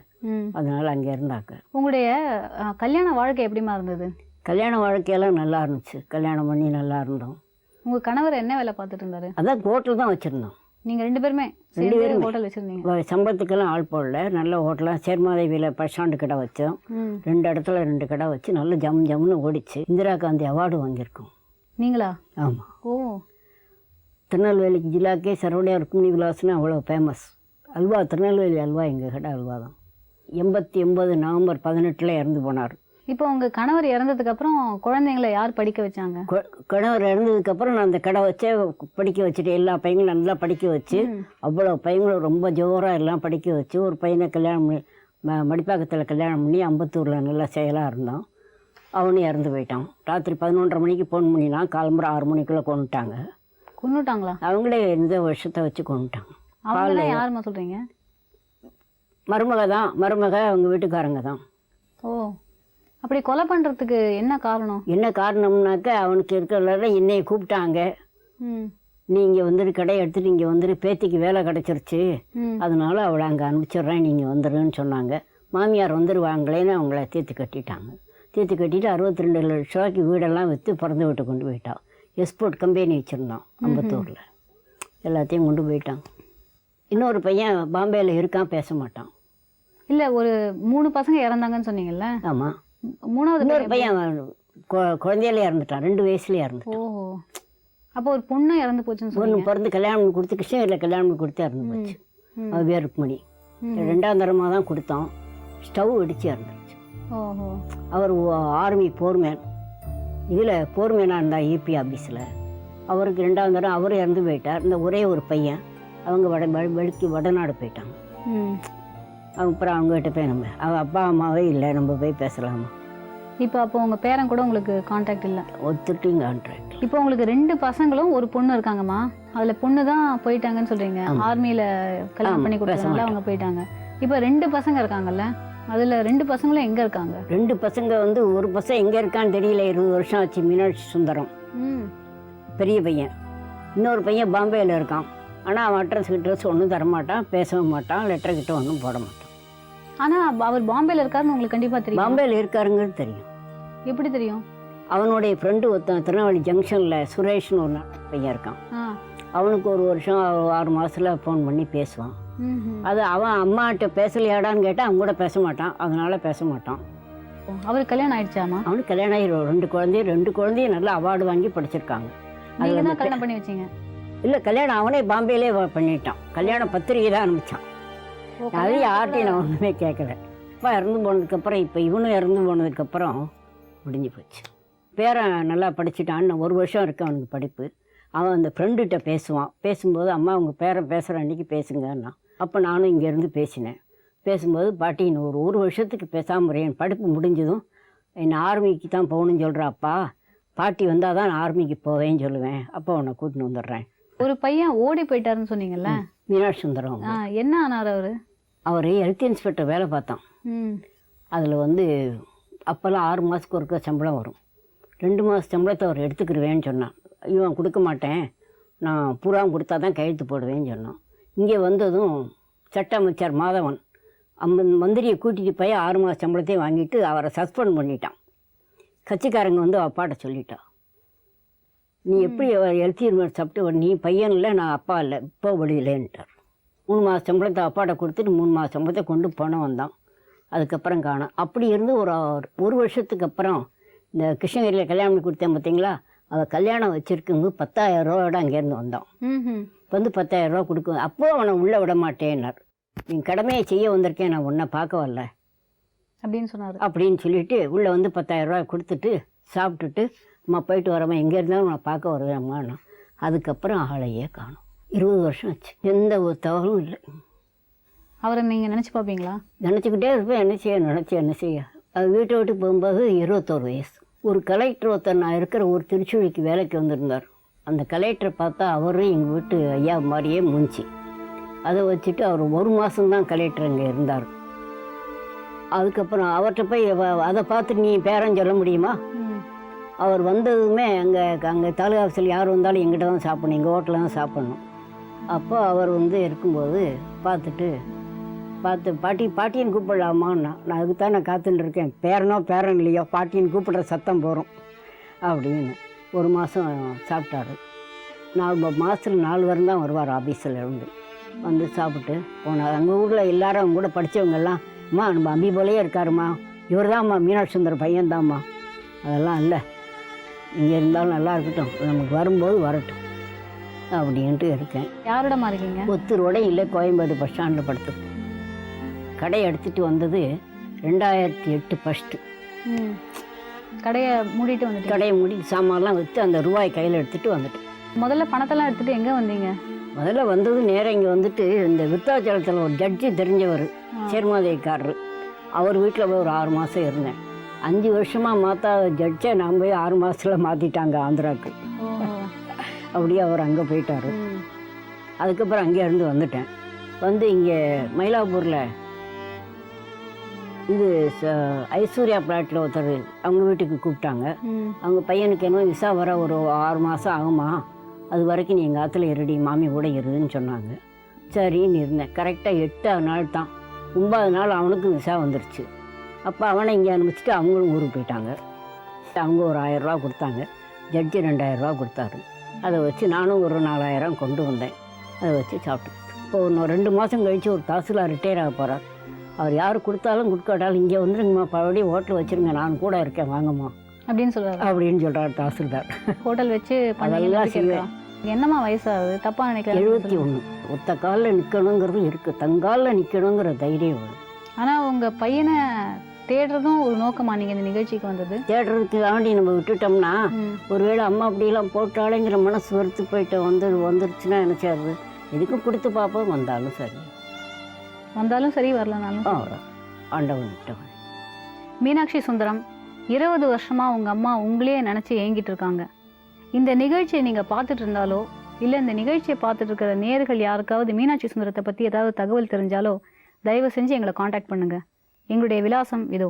அதனால் அங்கே இருந்தாங்க. உங்களுடைய கல்யாண வாழ்க்கை எப்படிமா இருந்தது? கல்யாண வாழ்க்கையெல்லாம் நல்லா இருந்துச்சு. கல்யாணம் பண்ணி நல்லா இருந்தோம். உங்க கணவர் என்ன வேலை பார்த்துட்டு இருந்தாரு? அதான் ஹோட்டல் தான் வச்சுருந்தோம். நீங்கள் 2 பேருமே ரெண்டு பேருமே. ஹோட்டல் வச்சுருந்தீங்க? சம்பளத்துக்கெல்லாம் ஆள் போடல, நல்ல ஹோட்டலாக சேர்மாதேவியில் பஸ் ஸ்டாண்டு கடை வச்சோம். 2 இடத்துல 2 கடை வச்சு நல்ல ஜம்முன்னு ஓடிச்சு. இந்திரா காந்தி அவார்டு வாங்கியிருக்கோம். நீங்களா? ஆமாம். ஓ. திருநெல்வேலிக்கு ஜில்லாக்கே சரவணியா ருக்மிணி விலாஸ்னு அவ்வளோ ஃபேமஸ். அல்வா, திருநெல்வேலி அல்வா எங்கள் கடை அல்வா தான். 89 நவம்பர் 18 இறந்து போனார். இப்போ உங்கள் கணவர் இறந்ததுக்கப்புறம் குழந்தைங்களை யார் படிக்க வச்சாங்க? கணவர் இறந்ததுக்கப்புறம் நான் அந்த கடை வச்சே படிக்க வச்சுட்டு எல்லா பையங்களும் நல்லா படிக்க வச்சு, அவ்வளோ பையங்களும் ரொம்ப ஜோராக எல்லாம் படிக்க வச்சு, ஒரு பையனை கல்யாணம் பண்ணி மடிப்பாக்கத்தில் கல்யாணம் பண்ணி அம்பத்தூரில் நல்லா செயலாக இருந்தான். அவனும் இறந்து போயிட்டான். ராத்திரி 11:30 மணிக்கு ஃபோன் பண்ணினா காலம்புற 6 மணிக்குள்ளே கொண்டுட்டாங்க. கொண்டுட்டாங்களா? அவங்களே இந்த வருஷத்தை வச்சு கொண்டுட்டாங்க. அவங்களாம் யாருமா சொல்கிறீங்க? மருமக தான், மருமக அவங்க வீட்டுக்காரங்க தான். ஓ. அப்படி கொலை பண்ணுறதுக்கு என்ன காரணம்? என்ன காரணம்னாக்க அவனுக்கு இருக்கிற என்னையை கூப்பிட்டாங்க. நீங்கள் வந்துட்டு கடையை எடுத்துட்டு இங்கே வந்துட்டு பேத்திக்கு வேலை கிடச்சிருச்சு, அதனால அவளை அங்கே அனுப்பிச்சிட்றேன், நீங்கள் வந்துடுன்னு சொன்னாங்க. மாமியார் வந்துடுவாங்களேன்னு அவங்கள தீர்த்து கட்டிட்டாங்க. தீர்த்து கட்டிட்டு 62 லட்ச ரூபாய்க்கு வீடெல்லாம் விற்று பிறந்த வீட்டை கொண்டு போயிட்டான். எக்ஸ்போர்ட் கம்பெனி வச்சுருந்தான் அம்பத்தூரில். எல்லாத்தையும் கொண்டு போயிட்டான். இன்னொரு பையன் பாம்பேயில் இருக்கான், பேச மாட்டான். இல்லை, ஒரு 3 பசங்க இறந்தாங்கன்னு சொன்னீங்கல்ல? ஆமாம். 3வது இன்னொரு பையன் குழந்தையிலே இறந்துட்டான், 2 வயசுலேயே இறந்துட்டான். ஓ. அப்போ ஒரு பொண்ணு இறந்து போச்சுன்னு பொண்ணு பிறந்து கல்யாணம் பண்ணி கொடுத்து கிருஷ்ணகிரியில் கல்யாணம் பண்ணி கொடுத்து இறந்து போச்சு. அது பேர் ருக்மணி. 2ஆம் தரமாக தான் கொடுத்தோம். ஸ்டவ் வெடிச்சு இறந்துருச்சு. ஓஹோ. அவர் ஆர்மி போர்மேன், இதில் போர்மேனாக இருந்தார் ஈபி ஆஃபீஸில். அவருக்கு 2ஆம் தரம் அவர் இறந்து போயிட்டார். இந்த ஒரே ஒரு பையன் அவங்க வடநாடு போயிட்டாங்க. அப்புறம் அவங்ககிட்ட போய் நம்ம அவள் அப்பா அம்மாவே இல்லை, நம்ம போய் பேசலாமா? இப்போ அப்போ உங்கள் பேரன் கூட உங்களுக்கு கான்டாக்ட் இல்லை? ஒத்துட்டும் கான்ட்ராக்ட். இப்போ உங்களுக்கு 2 பசங்களும் ஒரு பொண்ணு இருக்காங்கம்மா. அதில் பொண்ணு தான் போயிட்டாங்கன்னு சொல்கிறீங்க. ஆர்மியில் கல்யாணம் பண்ணி கொடுத்ததுனால அவங்க போயிட்டாங்க. இப்போ 2 பசங்க இருக்காங்கல்ல, அதில் 2 பசங்களும் எங்கே இருக்காங்க? 2 பசங்க வந்து ஒரு பசங்க எங்கே இருக்கான்னு தெரியல. 20 வருஷம் ஆச்சு. மீனாட்சி சுந்தரம் பெரிய பையன். இன்னொரு பையன் பாம்பேயில் இருக்கான். ஆனால் அவன் அட்ரஸ் ஒன்றும் தரமாட்டான், பேசவும் மாட்டான், லெட்டர் கிட்ட ஒன்றும் போட மாட்டான். ஆனால் அவர் பாம்பேயில் இருக்காருன்னு உங்களுக்கு கண்டிப்பாக தெரியும். பாம்பேயில் இருக்காருங்கிறது தெரியும். எப்படி தெரியும்? அவனுடைய ஃப்ரெண்டு ஒருத்தன் திருநெல்வேலி ஜங்ஷனில் சுரேஷ்னு ஒரு பையன் இருக்கான். அவனுக்கு ஒரு வருஷம் 6 மாதத்தில் ஃபோன் பண்ணி பேசுவான். அது அவன் அம்மாட்ட பேசலையாடான்னு கேட்டால் அவங்க கூட பேச மாட்டான், அதனால பேச மாட்டான். அவருக்கு கல்யாணம் ஆயிடுச்சாமா? அவனுக்கு கல்யாணம் ஆகி 2 குழந்தையும் நல்லா அவார்டு வாங்கி படிச்சிருக்காங்க. நீங்கள் தான் கல்யாணம் பண்ணி வச்சிங்க? இல்லை, கல்யாணம் அவனே பாம்பேலே பண்ணிட்டான். கல்யாண பத்திரிகை தான் அனுப்பிச்சான். அது யார்ட்டையும் நான் ஒன்றுமே கேட்கல. அப்பா இறந்து போனதுக்கப்புறம் இப்போ இவனும் இறந்து போனதுக்கப்புறம் முடிஞ்சு போச்சு. பேரன் நல்லா படிச்சுட்டான். 1 வருஷம் இருக்கு அவனுக்கு படிப்பு. அவன் அந்த ஃப்ரெண்டுகிட்ட பேசுவான். பேசும்போது அம்மா உங்கள் பேரன் பேசுகிற அன்றைக்கி பேசுங்கன்னா, அப்போ நானும் இங்கேருந்து பேசினேன். பேசும்போது பாட்டி இன்னும் 1 வருஷத்துக்கு பேசாமல் என் படிப்பு முடிஞ்சதும் என்னை ஆர்மிக்கு தான் போகணும்னு சொல்கிறாப்பா, பாட்டி வந்தால் தான் நான் ஆர்மிக்கு போவேன்னு சொல்லுவேன், அப்போ உன்னை கூட்டின்னு வந்துடுறேன். ஒரு பையன் ஓடி போயிட்டாருன்னு சொன்னீங்கல்ல, மீனாட்சி சுந்தரம். என்ன ஆனார் அவர்? அவர் ஹெல்த் இன்ஸ்பெக்டர் வேலை பார்த்தான். அதில் வந்து அப்போல்லாம் 6 மாதத்துக்கு ஒருக்க சம்பளம் வரும். 2 மாத சம்பளத்தை அவர் எடுத்துக்கிடுவேன்னு சொன்னான். இவன் கொடுக்க மாட்டேன், நான் பூராவும் கொடுத்தா தான் கையெழுத்து போடுவேன்னு சொன்னான். இங்கே வந்ததும் சட்ட அமைச்சர் மாதவன் மந்திரியை கூட்டிகிட்டு போய் 6 மாத சம்பளத்தையும் வாங்கிட்டு அவரை சஸ்பெண்ட் பண்ணிட்டான். கட்சிக்காரங்க வந்து அப்பாட்ட சொல்லிட்டான், நீ எப்படி ஹெல்த் இன்ஸ்பெக்டர் சாப்பிட்டு நீ பையன் இல்லை, நான் அப்பா இல்லை, இப்போ வழியிலேன்ட்டார். 3 மாத சம்பளத்தை அப்பாட்ட கொடுத்துட்டு 3 மாத சம்பளத்தை கொண்டு போன வந்தான். அதுக்கப்புறம் காணும். அப்படி இருந்து ஒரு வருஷத்துக்கு அப்புறம் இந்த கிருஷ்ணகிரியில் கல்யாணம் பண்ணி கொடுத்தேன் பார்த்தீங்களா, அவள் கல்யாணம் வச்சுருக்குங்க 10,000 ரூபாயோட அங்கேருந்து வந்தான். வந்து 10,000 ரூபா கொடுக்கும். அப்போ அவனை உள்ளே விட மாட்டேன்னார். நீ கடமையை செய்ய வந்திருக்கேன், நான் உன்னை பார்க்க வரல அப்படின்னு சொன்னார். அப்படின்னு சொல்லிட்டு உள்ளே வந்து 10,000 ரூபா கொடுத்துட்டு சாப்பிட்டுட்டு அம்மா போயிட்டு வரம்மா, எங்கே இருந்தாலும் நான் பார்க்க வருவேன் அம்மாண்ணா. அதுக்கப்புறம் ஆளையே காணும். 20 வருஷம் ஆச்சு, எந்த ஒரு தவறும் இல்லை. அவரை நீங்கள் நினச்சி பார்ப்பீங்களா? நினச்சிக்கிட்டே இருப்பேன். என்ன செய்ய அது வீட்டை விட்டு போகும்போது 21 வயசு. ஒரு கலெக்டர் ஒருத்தர் நான் இருக்கிற ஒரு திருச்சுழிக்கு வேலைக்கு வந்திருந்தார். அந்த கலெக்டரை பார்த்தா அவரும் எங்கள் வீட்டு ஐயா மாதிரியே மூஞ்சி. அதை வச்சுட்டு அவர் 1 மாதம்தான் கலெக்டர் அங்கே இருந்தார். அதுக்கப்புறம் அவர்கிட்ட போய் அதை பார்த்து நீ பேரன்னு சொல்ல முடியுமா? அவர் வந்ததுமே அங்கே தாலுகா ஆஃபீஸில் யார் வந்தாலும் எங்கிட்ட தான் சாப்பிடணும், எங்கள் ஹோட்டலில் தான் சாப்பிட்ணும். அப்போ அவர் வந்து இருக்கும்போது பார்த்து பாட்டின்னு கூப்பிடலாமான்னா, நான் அதுக்கு தான் நான் காத்துட்டு இருக்கேன், பேரன் இல்லையோ பாட்டின்னு கூப்பிடுற சத்தம் போகிறோம் அப்படின்னு. 1 மாதம் சாப்பிட்டாரு. மாதத்தில் 4 வாரம் தான் வருவார் ஆஃபீஸில் இருந்து. வந்து சாப்பிட்டு போனார். அங்கே ஊரில் எல்லாரும் அவங்க கூட படித்தவங்கெல்லாம், அம்மா நம்ம அம்பி போலேயே இருக்காருமா, இவர் தான்ம்மா மீனாட்சி சுந்தரம் பையன்தாம்மா. அதெல்லாம் இல்லை, இங்கே இருந்தாலும் நல்லா இருக்கட்டும், நமக்கு வரும்போது வரட்டும் அப்படின்ட்டு இருக்கேன். யாரோடமா இருக்கீங்க? ஒத்துரோட இல்லை, கோயம்பேடு பஸ் ஸ்டாண்டில் படுத்துருக்கேன். கடை எடுத்துகிட்டு வந்தது 2008 ஃபஸ்ட்டு. கடையை மூடிட்டு வந்துட்டு? கடையை மூடிட்டு சாமான்லாம் வச்சு அந்த ரூபாய் கையில் எடுத்துகிட்டு வந்துட்டேன். முதல்ல பணத்தெல்லாம் எடுத்துகிட்டு எங்கே வந்தீங்க? முதல்ல வந்தது நேரம் இங்கே வந்துட்டு இந்த விருத்தாச்சலத்தில் ஒரு ஜட்ஜி தெரிஞ்சவர், சேர்மாதேவிக்காரர், அவர் வீட்டில் போய் ஒரு 6 மாதம் இருந்தேன். 5 வருஷமாக மாற்றாத ஜட்ஜை நான் போய் 6 மாதத்தில் மாற்றிட்டாங்க ஆந்திராவுக்கு. அப்படியே அவர் அங்கே போயிட்டார். அதுக்கப்புறம் அங்கே இருந்து வந்துட்டேன். வந்து இங்கே மயிலாப்பூரில் இது ஐஸ்வர்யா பிளாட்டில் ஒருத்தர் அவங்க வீட்டுக்கு கூப்பிட்டாங்க. அவங்க பையனுக்கு என்ன விசா வர ஒரு 6 மாதம் ஆகுமா, அது வரைக்கும் நீ எங்கள் ஆற்றுல இருடி, மாமி கூட இருன்னு சொன்னாங்க. சரின்னு இருந்தேன். கரெக்டாக 8ஆவது நாள் தான், 9ஆவது நாள் அவனுக்கும் விசா வந்துருச்சு. அப்போ அவனை இங்கே அனுப்பிச்சிட்டு அவங்களும் ஊருக்கு போயிட்டாங்க. அவங்க ஒரு 1000 ரூபா கொடுத்தாங்க, ஜட்ஜி 2000 ரூபா கொடுத்தாரு. அதை வச்சு நானும் ஒரு 4000 கொண்டு வந்தேன். அதை வச்சு சாப்பிட்டு இப்போ இன்னும் 2 மாதம் கழித்து ஒரு தாசில்தார் ரிட்டையர் ஆக போகிறார். அவர் யார் கொடுத்தாலும் கொடுக்காட்டாலும் இங்கே வந்துருங்கம்மா, பழைய ஹோட்டல் வச்சுருங்க, நான் கூட இருக்கேன், வாங்கம்மா அப்படின்னு சொல்கிறார். அப்படின்னு சொல்கிறார் தாசில்தார். ஹோட்டல் வச்சு அதெல்லாம் செய்வேன். என்னம்மா வயசாகுது, தப்பாக நினைக்கிறேன்? 71. ஒத்த காலில் நிற்கணுங்கிறது இருக்குது, தங்காலில் நிற்கணுங்கிற தைரியம் வேணும். ஆனால் உங்கள் பையனை தேடுறதும் ஒரு நோக்கமா நீங்கள் இந்த நிகழ்ச்சிக்கு வந்தது? தேடுறதுக்கு தாண்டி நம்ம விட்டுட்டோம்னா, ஒருவேளை அம்மா அப்படிலாம் போட்டாலேங்கிற மனசு வெறுத்து போயிட்டு வந்துருச்சுன்னா என்ன செய்யாது? எதுக்கும் கொடுத்து பார்ப்போம், வந்தாலும் சரி, வந்தாலும் சரி, வரலனாலும் ஆண்டவன் விட்டவன். மீனாட்சி சுந்தரம் 20 வருஷமாக உங்கள் அம்மா உங்களே நினச்சி ஏங்கிட்டு இருக்காங்க. இந்த நிகழ்ச்சியை நீங்கள் பார்த்துட்டு இருந்தாலோ இல்லை இந்த நிகழ்ச்சியை பார்த்துட்டு இருக்கிற நேர்கள் யாருக்காவது மீனாட்சி சுந்தரத்தை பற்றி ஏதாவது தகவல் தெரிஞ்சாலோ தயவு செஞ்சு எங்களை காண்டாக்ட் பண்ணுங்கள். எங்களுடைய விலாசம் இதோ.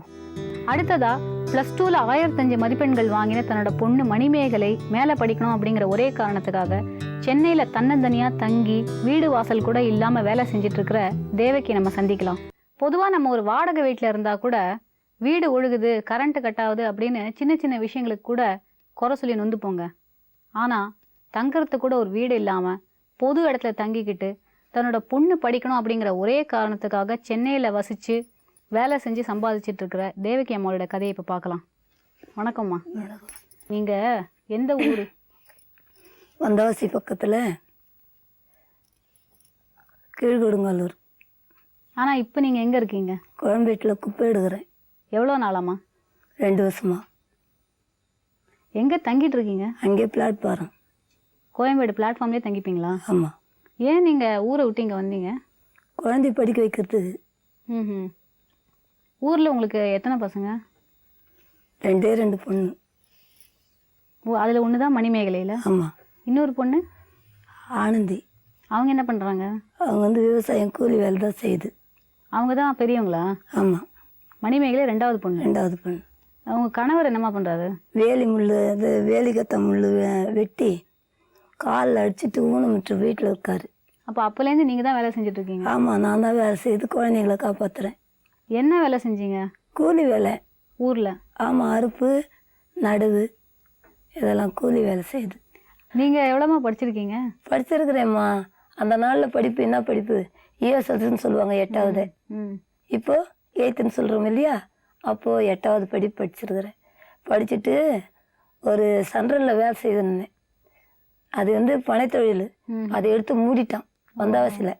அடுத்ததா +2ல் 1005 மதிப்பெண்கள் வாங்கின தன்னோட பொண்ணு மணிமேகலை மேலே படிக்கணும் அப்படிங்கிற ஒரே காரணத்துக்காக சென்னையில் தன்னந்தனியாக தங்கி வீடு வாசல் கூட இல்லாமல் வேலை செஞ்சுட்டு இருக்கிற தேவகி நம்ம சந்திக்கலாம். பொதுவாக நம்ம ஒரு வாடகை வீட்டில் இருந்தால் கூட வீடு ஒழுகுது, கரண்ட்டு கட்டாகுது அப்படின்னு சின்ன சின்ன விஷயங்களுக்கு கூட குறை சொல்லி நொந்து போங்க. ஆனால் தங்கறதுக்கு கூட ஒரு வீடு இல்லாமல் பொது இடத்துல தங்கிக்கிட்டு தன்னோட பொண்ணு படிக்கணும் அப்படிங்கிற ஒரே காரணத்துக்காக சென்னையில் வசித்து வேலை செஞ்சு சம்பாதிச்சிட்டு இருக்கிற தேவகி அம்மாவோட கதையை இப்போ பார்க்கலாம். வணக்கம்மா. நீங்கள் எந்த ஊர்? வந்தவாசி பக்கத்தில் கீழ்கொடுங்கல்லூர். ஆனால் இப்போ நீங்கள் எங்கே இருக்கீங்க? கோயம்பேட்டில் குப்பை எடுக்கிறேன். எவ்வளோ நாளாம்மா? 2 வருஷமா. எங்கே தங்கிட்டு இருக்கீங்க? அங்கே பிளாட்ஃபாரம். கோயம்பேடு பிளாட்ஃபார்ம்லேயே தங்கிப்பீங்களா? ஆமாம். ஏன் நீங்கள் ஊரை விட்டு இங்கே வந்தீங்க? குழந்தை படிக்க வைக்கிறதுக்கு. ம். ஊரில் உங்களுக்கு எத்தனை பசங்க? 2 பொண்ணு. ஓ, அதில் ஒன்று தான் மணிமேகலையில்? ஆமாம். இன்னொரு பொண்ணு ஆனந்தி. அவங்க என்ன பண்ணுறாங்க? அவங்க வந்து விவசாயம் கூலி வேலை தான் செய்யுது. அவங்க தான் பெரியவங்களா? ஆமாம். மணிமேகலை 2வது பொண்ணு. 2வது பொண்ணு. அவங்க கணவர் என்னம்மா பண்ணுறாரு? வேலி முள், அது வேலிக்கத்த முள் வெட்டி காலில் அடிச்சுட்டு ஊனமுற்று வீட்டில் இருக்காரு. அப்போ அப்போலேருந்து நீங்கள் தான் வேலை செஞ்சுட்ருக்கீங்க? ஆமாம், நான் தான் வேலை செய்து குழந்தைங்களை காப்பாற்றுறேன். என்ன வேலை செஞ்சீங்க? கூலி வேலை. ஊரில்? ஆமாம், அறுப்பு நடவு இதெல்லாம் கூலி வேலை செய்யுது. நீங்கள் எவ்வளோமா படிச்சிருக்கீங்க? படிச்சிருக்கிறேம்மா. அந்த நாளில் படிப்பு என்ன படிப்பு, ESSன்னு சொல்லுவாங்க 8வது. இப்போது 8ன்னு சொல்கிறோம் இல்லையா, அப்போது 8வது படிப்பு படிச்சிருக்கிறேன். படிச்சுட்டு ஒரு சென்ட்ரலில் வேலை செய்திருந்தேன். அது வந்து பனைத்தொழில். அதை எடுத்து மூடிட்டான் வந்தவாசியில்.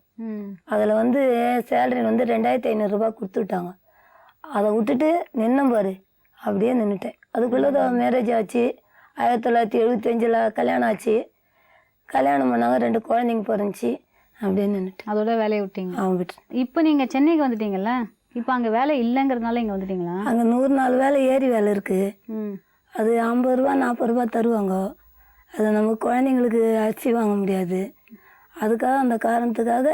அதில் வந்து சேலரி வந்து 2500 ரூபா கொடுத்துட்டாங்க. அதை விட்டுட்டு நின்னேன் பாரு, அப்படியே நின்றுட்டேன். அதுக்குள்ளே தான் மேரேஜ் ஆச்சு. 1975 கல்யாணம் ஆச்சு. கல்யாணம் பண்ணாங்க, 2 குழந்தைங்க பிறந்துச்சு. அப்படியே நின்றுட்டேன். அதோட வேலையை விட்டீங்க? அவன் விட்டு. இப்போ நீங்கள் சென்னைக்கு வந்துட்டீங்கல்ல, இப்போ அங்கே வேலை இல்லைங்கிறதுனால இங்கே வந்துட்டீங்களா? அங்கே 100 நாள் வேலை ஏரி வேலை இருக்குது. அது 50 ரூபா 40 ரூபா தருவாங்க. அது நம்ம குழந்தைங்களுக்கு அரிசி வாங்க முடியாது. அதுக்காக அந்த காரணத்துக்காக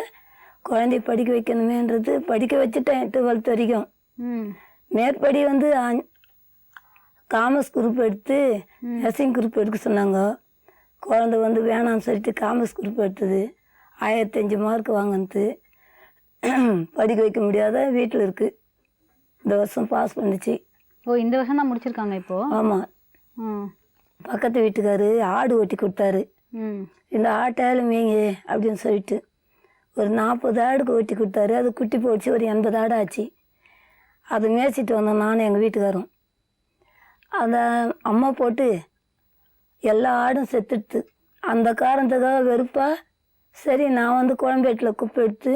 குழந்தைய படிக்க வைக்கணுமேன்றது படிக்க வச்சுட்டேன் 12th வரைக்கும். மேற்படி வந்து காமர்ஸ் குரூப் எடுத்து நர்சிங் குரூப் எடுக்க சொன்னாங்க. குழந்தை வந்து வேணாம்னு சொல்லிட்டு காமர்ஸ் குரூப் எடுத்தது. 1005 மார்க் வாங்கினது. படிக்க வைக்க முடியாத வீட்டில் இருக்குது. இந்த வருஷம் பாஸ் பண்ணிச்சு. ஓ, இந்த வருஷம் தான் முடிச்சிருக்காங்க இப்போது? ஆமாம். பக்கத்து வீட்டுக்காரு ஆடு ஓட்டி கொடுத்தாரு. ம் இந்த ஆட்டாலும் மேய்ங்க அப்படின்னு சொல்லிட்டு ஒரு 40 ஆடுக்கு ஓட்டி கொடுத்தாரு. அது குட்டி போச்சு, ஒரு 80 ஆடு ஆச்சு. அது மேய்ச்சிட்டு வந்தோம் நானும் எங்கள் வீட்டுக்காரும். அந்த அம்மா போட்டு எல்லா ஆடும் செத்துடுது. அந்த காரணத்துக்காக வெறுப்பா சரி நான் வந்து கோயம்பேட்டில் குப்பை எடுத்து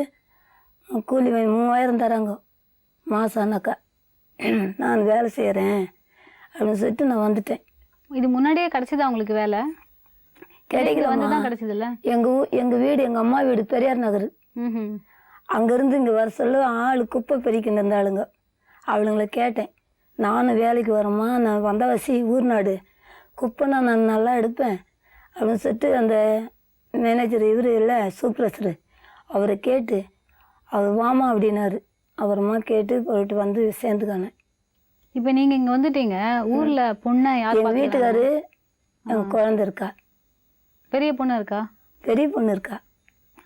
கூலி 3000 தராங்க மாதம் ஆனாக்கா, நான் வேலை செய்கிறேன் அப்படின்னு சொல்லிட்டு நான் வந்துட்டேன். இது முன்னாடியே கிடைச்சதா உங்களுக்கு வேலை? கிடைக்கல வந்து தான் கிடைச்சதுல்ல? எங்கள் வீடு எங்கள் அம்மா வீடு பெரியார் நகர். ம் அங்கேருந்து இங்கே வர சொல்ல ஆள் குப்பை பெருக்கின்னு இருந்த ஆளுங்க. அவளுங்களை கேட்டேன், நானும் வேலைக்கு வரேம்மா, நான் வந்தவாசி ஊர் நாடு, குப்பைனா நான் நல்லா எடுப்பேன் அப்படின்னு சொல்லிட்டு அந்த மேனேஜர் இவர் இல்லை சூப்பர்வைசரு அவரை கேட்டு அவர் வாமா அப்படின்னாரு. அப்புறமா கேட்டு போயிட்டு வந்து சேர்ந்துக்கானேன். இப்போ நீங்கள் இங்கே வந்துட்டீங்க, ஊரில் பொண்ணை யார் எங்கள் வீட்டுக்காரு எங்கள் குழந்தை இருக்கா, பெரிய பொண்ணு இருக்கா? பெரிய பொண்ணு இருக்கா.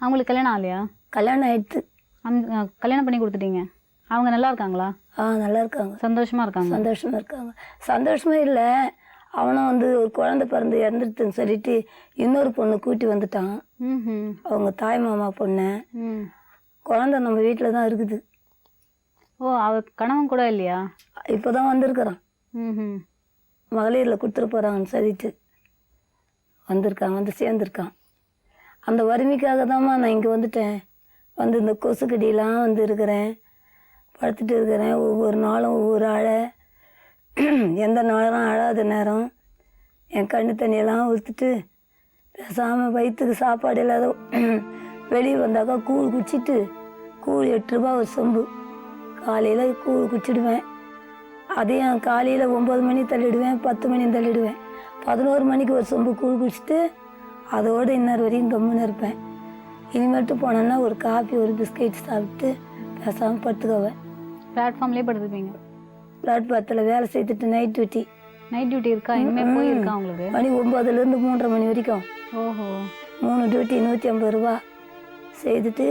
அவங்களுக்கு கல்யாணம் ஆகலையா? கல்யாணம் ஆயிடுத்து. அந்த கல்யாணம் பண்ணி கொடுத்துட்டீங்க. அவங்க நல்லா இருக்காங்களா? நல்லா இருக்காங்க, சந்தோஷமா இருக்காங்க? சந்தோஷமா இருக்காங்க. சந்தோஷமே இல்லை, அவனும் வந்து ஒரு குழந்தை பிறந்து இறந்துட்டுன்னு சொல்லிட்டு இன்னொரு பொண்ணு கூட்டி வந்துட்டான். ம் அவங்க தாய் மாமா பொண்ணு. ம் குழந்தை நம்ம வீட்டில் தான் இருக்குது. ஓ, அவ கணவன் கூட இல்லையா? இப்போ தான் வந்திருக்கிறான், ம் மகளிரில் கொடுத்துட்டு போகிறாங்கன்னு சொல்லிட்டு வந்திருக்கான், வந்து சேர்ந்துருக்கான். அந்த வறுமைக்காக தான்மா நான் இங்கே வந்துட்டேன். வந்து இந்த கொசுக்கடியெலாம் வந்து இருக்கிறேன், படுத்துட்டு இருக்கிறேன். ஒவ்வொரு நாளும் ஒவ்வொரு அழை, எந்த நேரம் அழாத நேரம் என் கண்ணு தண்ணியெல்லாம் ஊற்றிட்டு பேசாமல் வயிற்றுக்கு சாப்பாடு இல்லாத வெளியே வந்தாக்கா கூழ் குடிச்சிட்டு, கூழ் 8 ரூபா ஒரு சொம்பு, காலையில் கூழ் குடிச்சிடுவேன். அதையும் காலையில் 9 மணி தள்ளிடுவேன், 10 மணி தள்ளிடுவேன். 11 மணிக்கு ஒரு சொம்பு கூழ் குடிச்சிட்டு அதோடு இன்னொரு வரையும் கம்முன்னு இருப்பேன். இனிமேட்டு போனேன்னா ஒரு காஃபி ஒரு பிஸ்கெட் சாப்பிட்டு பேசாமல் படுத்துக்குவேன். பிளாட்ஃபார்ம்லேயே படுத்துப்பீங்க? பிளாட்பாரத்தில் வேலை செய்துட்டு நைட் டியூட்டி. நைட் டியூட்டி இருக்கா? இனிமேல் போயிருக்கா உங்களுக்கு? மணி 9லேருந்து 3:30 மணி வரைக்கும். ஓஹோ. 3 டியூட்டி 150 ரூபா செய்துட்டு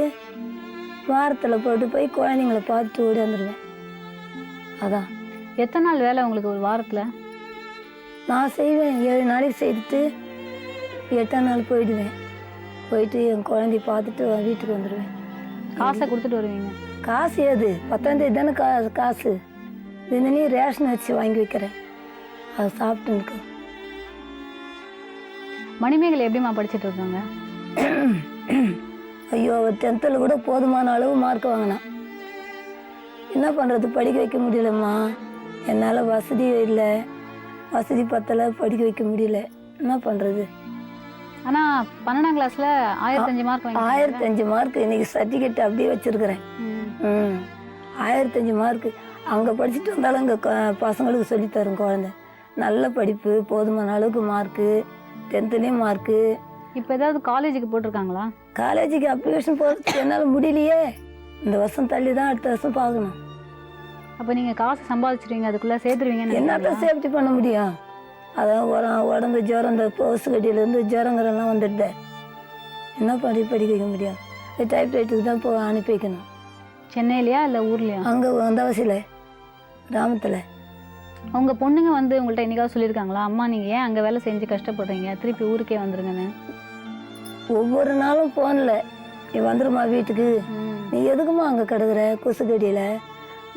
வாரத்தில் போட்டு போய் குழந்தைங்கள பார்த்துட்டு ஓடி வந்துடுவேன். அதான். எத்தனை நாள் வேலை உங்களுக்கு ஒரு வாரத்தில்? நான் செய்வேன் 7 நாளைக்கு செய்துட்டு 8ஆம் நாள் போயிடுவேன். போயிட்டு என் குழந்தைய பார்த்துட்டு வீட்டுக்கு வந்துடுவேன். காசை கொடுத்துட்டு வருவீங்க? காசு ஏது 10ஆம் தேதி தானே காசு. தினமும் ரேஷன் அரிசி வாங்கி வைக்கிறேன், அதை சாப்பிட்டுனுக்கு. மணிமேகலை எப்படிம்மா படிச்சுட்டு இருக்காங்க? ஐயோ, அவர் 10th கூட போதுமான அளவு மார்க் வாங்கினான். என்ன பண்ணுறது, படிக்க வைக்க முடியலம்மா. என்னால் வசதி இல்லை, வசதி பத்தலை, படிக்க வைக்க முடியல. என்ன பண்ணுறது? ஆனால் 12ஆம் கிளாஸில் 1005 மார்க் வாங்கி. 1005 மார்க். இன்னைக்கு சர்டிஃபிகேட் அப்படியே வச்சுருக்கிறேன். 1005 மார்க்கு. அங்கே படிச்சுட்டு வந்தாலும் இங்கே பசங்களுக்கு சொல்லித்தரும் குழந்தை. நல்ல படிப்பு, போதுமான அளவுக்கு மார்க்கு, 10th மார்க்கு. இப்போ ஏதாவது காலேஜுக்கு போட்டிருக்காங்களா? காலேஜுக்கு அப்ளிகேஷன் போகிறதுக்கு என்னால் முடியலையே. இந்த வருஷம் தள்ளி தான் அடுத்த வருஷம் பார்க்கணும். அப்போ நீங்கள் காசு சம்பாதிச்சிருவீங்க, அதுக்குள்ளே சேர்த்துருவீங்கன்னு என்னத்த சேஃப்டி பண்ண முடியும்? அதான் உடம்பு ஜுரம், இந்த போசு கட்டியிலேருந்து ஜுரங்கிறெல்லாம் வந்துடுது. என்ன படிக்க வைக்க முடியும்? டைப்ரைட்டுக்கு தான் போய் அனுப்பி வைக்கணும். சென்னையிலையா இல்லை ஊர்லையா? அங்கே வந்தவசியில் கிராமத்தில். உங்கள் பொண்ணுங்க வந்து உங்கள்கிட்ட என்னைக்காவது சொல்லியிருக்காங்களா, அம்மா நீங்கள் ஏன் அங்கே வேலை செஞ்சு கஷ்டப்படுறீங்க, திருப்பி ஊருக்கே வந்துருங்கன்னு? ஒவ்வொரு நாளும் ஃபோனில் நீ வந்துடுமா வீட்டுக்கு, நீ எதுக்குமா அங்கே கிடக்குற கொசுக்கடியில்,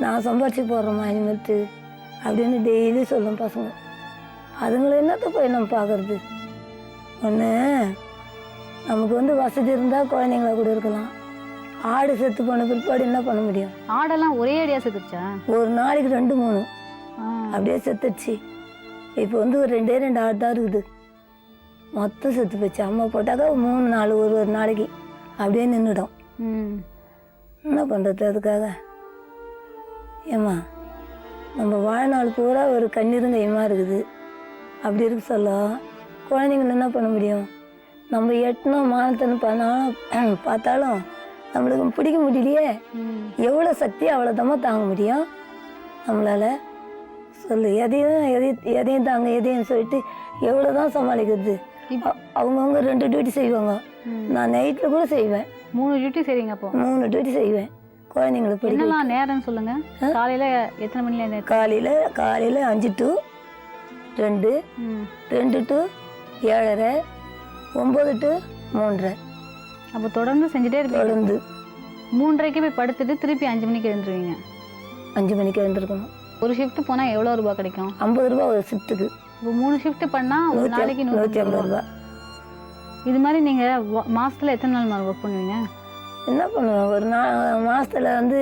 நான் சம்பாரிச்சு போடுறேம்மா இனிமேட்டு அப்படின்னு டெய்லி சொல்லும் பசங்க. அதுங்களை என்னத்த போய் நம்ம பார்க்குறது? ஒன்று நமக்கு வந்து வசதி இருந்தால் குழந்தைங்களா கூட இருக்கலாம். ஆடு செத்து போன பிற்பாடு என்ன பண்ண முடியும்? ஆடெல்லாம் ஒரே அடியா செத்துச்சா? ஒரு நாளைக்கு 2-3 அப்படியே செத்துடுச்சு. இப்போ வந்து ஒரு 2 ஆடு தான் இருக்குது, மொத்தம் செத்து போச்சு. அம்மா போட்டாக்கா 3-4 ஒரு நாளைக்கு அப்படியே நின்றுடும். என்ன பண்ணுறது அதுக்காக? ஏம்மா, நம்ம வாழ்நாள் பூரா ஒரு கண்ணீரும் கையுமா இருக்குது. அப்படி இருக்கு சொல்ல குழந்தைங்கள என்ன பண்ண முடியும்? நம்ம எட்டணும் மானத்தன்னு பார்த்தாலும் நம்மளுக்கு பிடிக்க முடியலையே. எவ்வளோ சக்தி அவ்வளோதாம்மா தாங்க முடியும் நம்மளால்? சொல்லு. எதையும் தாங்க எதையும் சொல்லிட்டு எவ்வளோ தான் சமாளிக்கிறது? அவங்கவுங்க 2 டியூட்டி செய்வாங்க, நான் நைட்டில் கூட செய்வேன். 3 டியூட்டி செய்வீங்க? அப்போ 3 டியூட்டி செய்வேன். குழந்தைங்களுக்கு என்னெல்லாம் நேரம்னு சொல்லுங்க. காலையில் எத்தனை மணிலேருந்து? காலையில் 5 to 2, 2 to 7:30, 9 to 3:30 அப்போ தொடர்ந்து செஞ்சுட்டே இருப்பீங்க. தொடர்ந்து 3:30க்கு போய் படுத்துட்டு திருப்பி 5 மணிக்கு எழுந்துருவீங்க. 5 மணிக்கு எழுந்திருக்கணும். ஒரு ஷிஃப்ட் போனால் எவ்வளோ ரூபா கிடைக்கும்? 50 ரூபா ஒரு ஷிஃப்ட்டுக்கு. இப்போ 3 ஷிஃப்ட் பண்ணால் ஒரு நாளைக்கு 150 ரூபா. இது மாதிரி நீங்கள் மாதத்தில் எத்தனை நாள் ஒர்க் பண்ணுவீங்க? என்ன பண்ணுவேன், ஒரு மாதத்தில் வந்து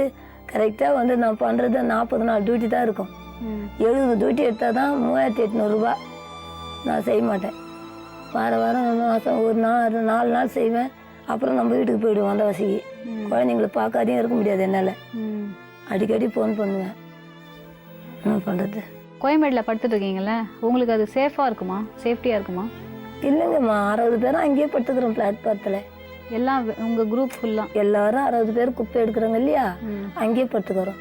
கரெக்டாக வந்து நான் பண்ணுறது 40 நாள் டியூட்டி தான் இருக்கும். 70 டியூட்டி எடுத்தால் தான் 3800 ரூபா. நான் செய்ய மாட்டேன். வாரம் மாதம் ஒரு 4 நாள் செய்வேன். அப்புறம் நம்ம வீட்டுக்கு போயிடுவோம். அந்த வசதிக்கு குழந்தைங்களை பார்க்காதையும் இருக்க முடியாது என்னால். அடிக்கடி ஃபோன் பண்ணுவேன். என்ன பண்ணுறது? கோயம்பேடில் படுத்துட்டு இருக்கீங்களே, உங்களுக்கு அது சேஃபாக இருக்குமா, சேஃப்டியாக இருக்குமா? இல்லைங்கம்மா, 60 பேரும் அங்கேயே படுத்துக்கிறோம் பிளாட்பாரத்தில். எல்லாம் உங்கள் குரூப் ஃபுல்லாக எல்லாரும் 60 பேர் குப்பை எடுக்கிறாங்க இல்லையா, அங்கேயே படுத்துக்கிறோம்.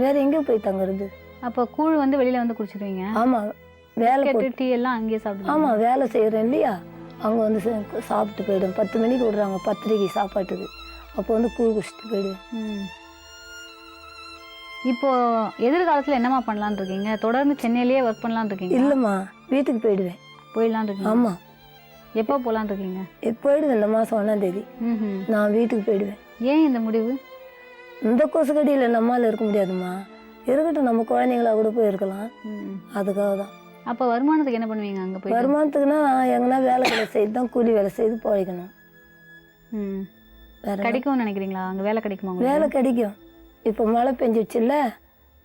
வேற எங்கே போய் தங்குறது? அப்போ கூழ் வந்து வெளியில் வந்து குடிச்சிடுவீங்க? ஆமாம், வேலை டீ எல்லாம் அங்கேயே சாப்பிடுவோம். ஆமாம், வேலை செய்கிறேன் இல்லையா, அங்கே வந்து சாப்பிட்டு போயிடுவேன். 10 மணிக்கு விடுறாங்க 10:30 சாப்பாட்டுக்கு. அப்போ வந்து கூழ் குடிச்சிட்டு போயிடுவேன். இப்போ எதிர்காலத்தில் என்னம்மா பண்ணலான்னு இருக்கீங்க? தொடர்ந்து சென்னையிலேயே ஒர்க் பண்ணலான்னு இருக்கீங்க? இல்லைம்மா, வீட்டுக்கு போயிடுவேன். போயிடலான் இருக்கீங்க? ஆமாம். எப்போ போகலான் இருக்கீங்க? போயிடுவேன். இந்த மாதம் 1ஆம் தேதி நான் வீட்டுக்கு போயிடுவேன். ஏன் இந்த முடிவு? இந்த கொசுக்கடியில் நம்மளால் இருக்க முடியாதும்மா. இருக்கட்டும், நம்ம குழந்தைங்களா கூட போய் இருக்கலாம். அதுக்காக தான். அப்போ வருமானத்துக்கு என்ன பண்ணுவீங்க அங்கே போய்? வருமானத்துக்குன்னா எங்கன்னா வேலை செய்து தான், கூலி வேலை செய்து பழைக்கணும். கிடைக்கும்னு நினைக்கிறீங்களா? அங்கே வேலை கிடைக்குமா? வேலை கிடைக்கும். இப்போ மழை பெஞ்சிடுச்சுல்ல,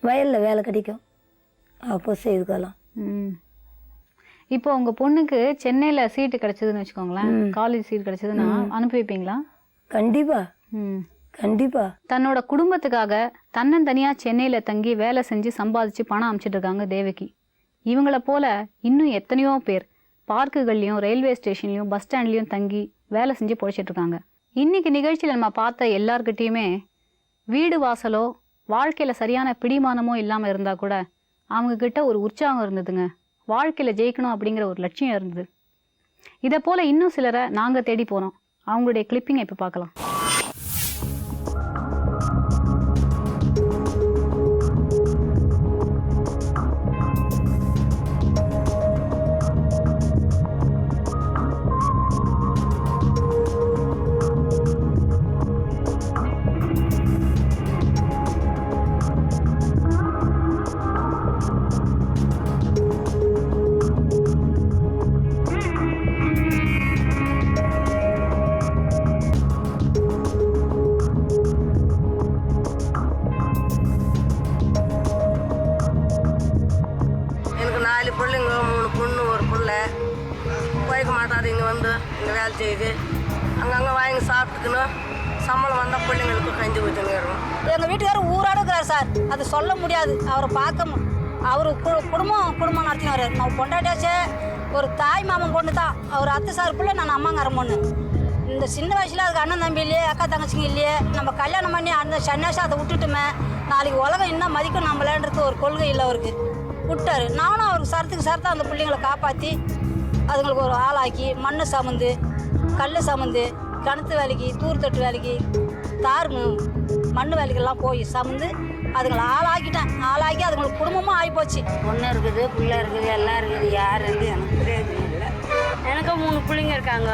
வயலில் வேலை கிடைக்கும். அப்போ செய்துக்கலாம். இப்போ உங்கள் பொண்ணுக்கு சென்னையில் சீட்டு கிடைச்சதுன்னு வச்சுக்கோங்களேன், காலேஜ் சீட் கிடைச்சதுன்னா அனுப்பி வைப்பீங்களா? கண்டிப்பாக. தன்னோட குடும்பத்துக்காக தன்னந்தனியாக சென்னையில் தங்கி வேலை செஞ்சு சம்பாதிச்சு பணம் அனுப்பிச்சிட்டு இருக்காங்க தேவகி. இவங்கள போல இன்னும் எத்தனையோ பேர் பார்க்குகள்லையும், ரயில்வே ஸ்டேஷன்லையும், பஸ் ஸ்டாண்ட்லேயும் தங்கி வேலை செஞ்சு பொழைச்சிட்டு இருக்காங்க. இன்னைக்கு நிகழ்ச்சியில் நம்ம பார்த்த எல்லார்கிட்டையுமே வீடு வாசலோ வாழ்க்கையில் சரியான பிடிமானமோ இல்லாமல் இருந்தால் கூட அவங்கக்கிட்ட ஒரு உற்சாகம் இருந்ததுங்க. வாழ்க்கையில் ஜெயிக்கணும் அப்படிங்கிற ஒரு லட்சியம் இருந்தது. இதை போல் இன்னும் சிலரை நாங்கள் தேடி போனோம். அவங்களுடைய கிளிப்பிங்கை இப்போ பார்க்கலாம். செய்து அங்கங்கே வாங்கி சாப்பிட்டுக்கணும். சம்பளம் வந்தால் பிள்ளைங்களுக்கு கஞ்சி ஊற்றினுக்கிறோம். எங்கள் வீட்டுக்காரர் ஊராட இருக்கிறார் சார், அது சொல்ல முடியாது. அவரை பார்க்க அவர் குடும்பம் நடத்தினார். நான் பொண்டாட்டியாச்சே, ஒரு தாய் மாமன் பொண்ணு தான். அவர் அத்தை சார் பிள்ளை, நான் அம்மாங்காரன் பொண்ணு. இந்த சின்ன வயசில் அதுக்கு அண்ணன் தம்பி இல்லையே, அக்கா தங்கச்சிங்க இல்லையே. நம்ம கல்யாணம் பண்ணி அந்த சன்னியாசம் அதை விட்டுட்டுமே, நாளைக்கு உலகம் இன்னும் மதிக்கும் நம்மளேன்றது ஒரு கொள்கை இல்லை அவருக்கு. விட்டார். நானும் அவருக்கு சரத்துக்கு அந்த பிள்ளைங்களை காப்பாற்றி அதுங்களுக்கு ஒரு ஆளாக்கி மண் சமந்து, கல் சமந்து, கிணத்து வேலைக்கு, தூர் தட்டு வேலைக்கு, தார் மண் வேலைக்கெல்லாம் போய் சமந்து அதுங்களை ஆளாக்கிட்டேன். ஆளாக்கி அதுங்களுக்கு குடும்பமும் ஆகிப்போச்சு. பொண்ணு இருக்குது, பிள்ளை இருக்குது, எல்லாம் இருக்குது. யார் இருக்குது எனக்கு தெரியாது இல்லை. எனக்கும் 3 பிள்ளைங்க இருக்காங்க.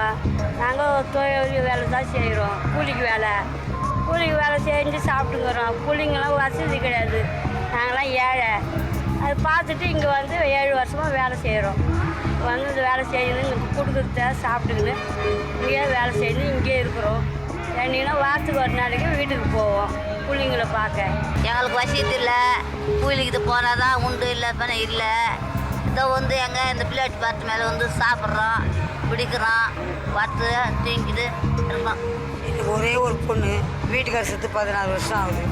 நாங்கள் தொழில் வேலை தான் செய்கிறோம். கூலிக்கு வேலை செஞ்சு சாப்பிட்டுக்கிறோம். பிள்ளைங்களாம் வசதி கிடையாது. நாங்களாம் ஏழை. அது பார்த்துட்டு இங்கே வந்து 7 வருஷமாக வேலை செய்கிறோம். வந்து இந்த வேலை செய்யணும், இங்கே கொடுக்குறத சாப்பிட்டுக்கின்னு இங்கேயே வேலை செய்யணும். இங்கேயே இருக்கிறோம். ஏன்னா வாரத்துக்கு ஒரு நாளைக்கு வீட்டுக்கு போவோம் பிள்ளைங்களை பார்க்க. எங்களுக்கு வசதி இல்லை. கூலிக்கு போனால் தான் உண்டு, இல்லை பணம் இல்லை. இதை வந்து எங்கள் இந்த பிள்ளையாட்டி பார்த்து மேலே வந்து சாப்பிட்றோம், பிடிக்கிறோம், பார்த்து தூங்கிட்டு இருக்கோம். எனக்கு ஒரே ஒரு பொண்ணு, வீட்டுக்கார செத்து 14 வருஷம் ஆகுது.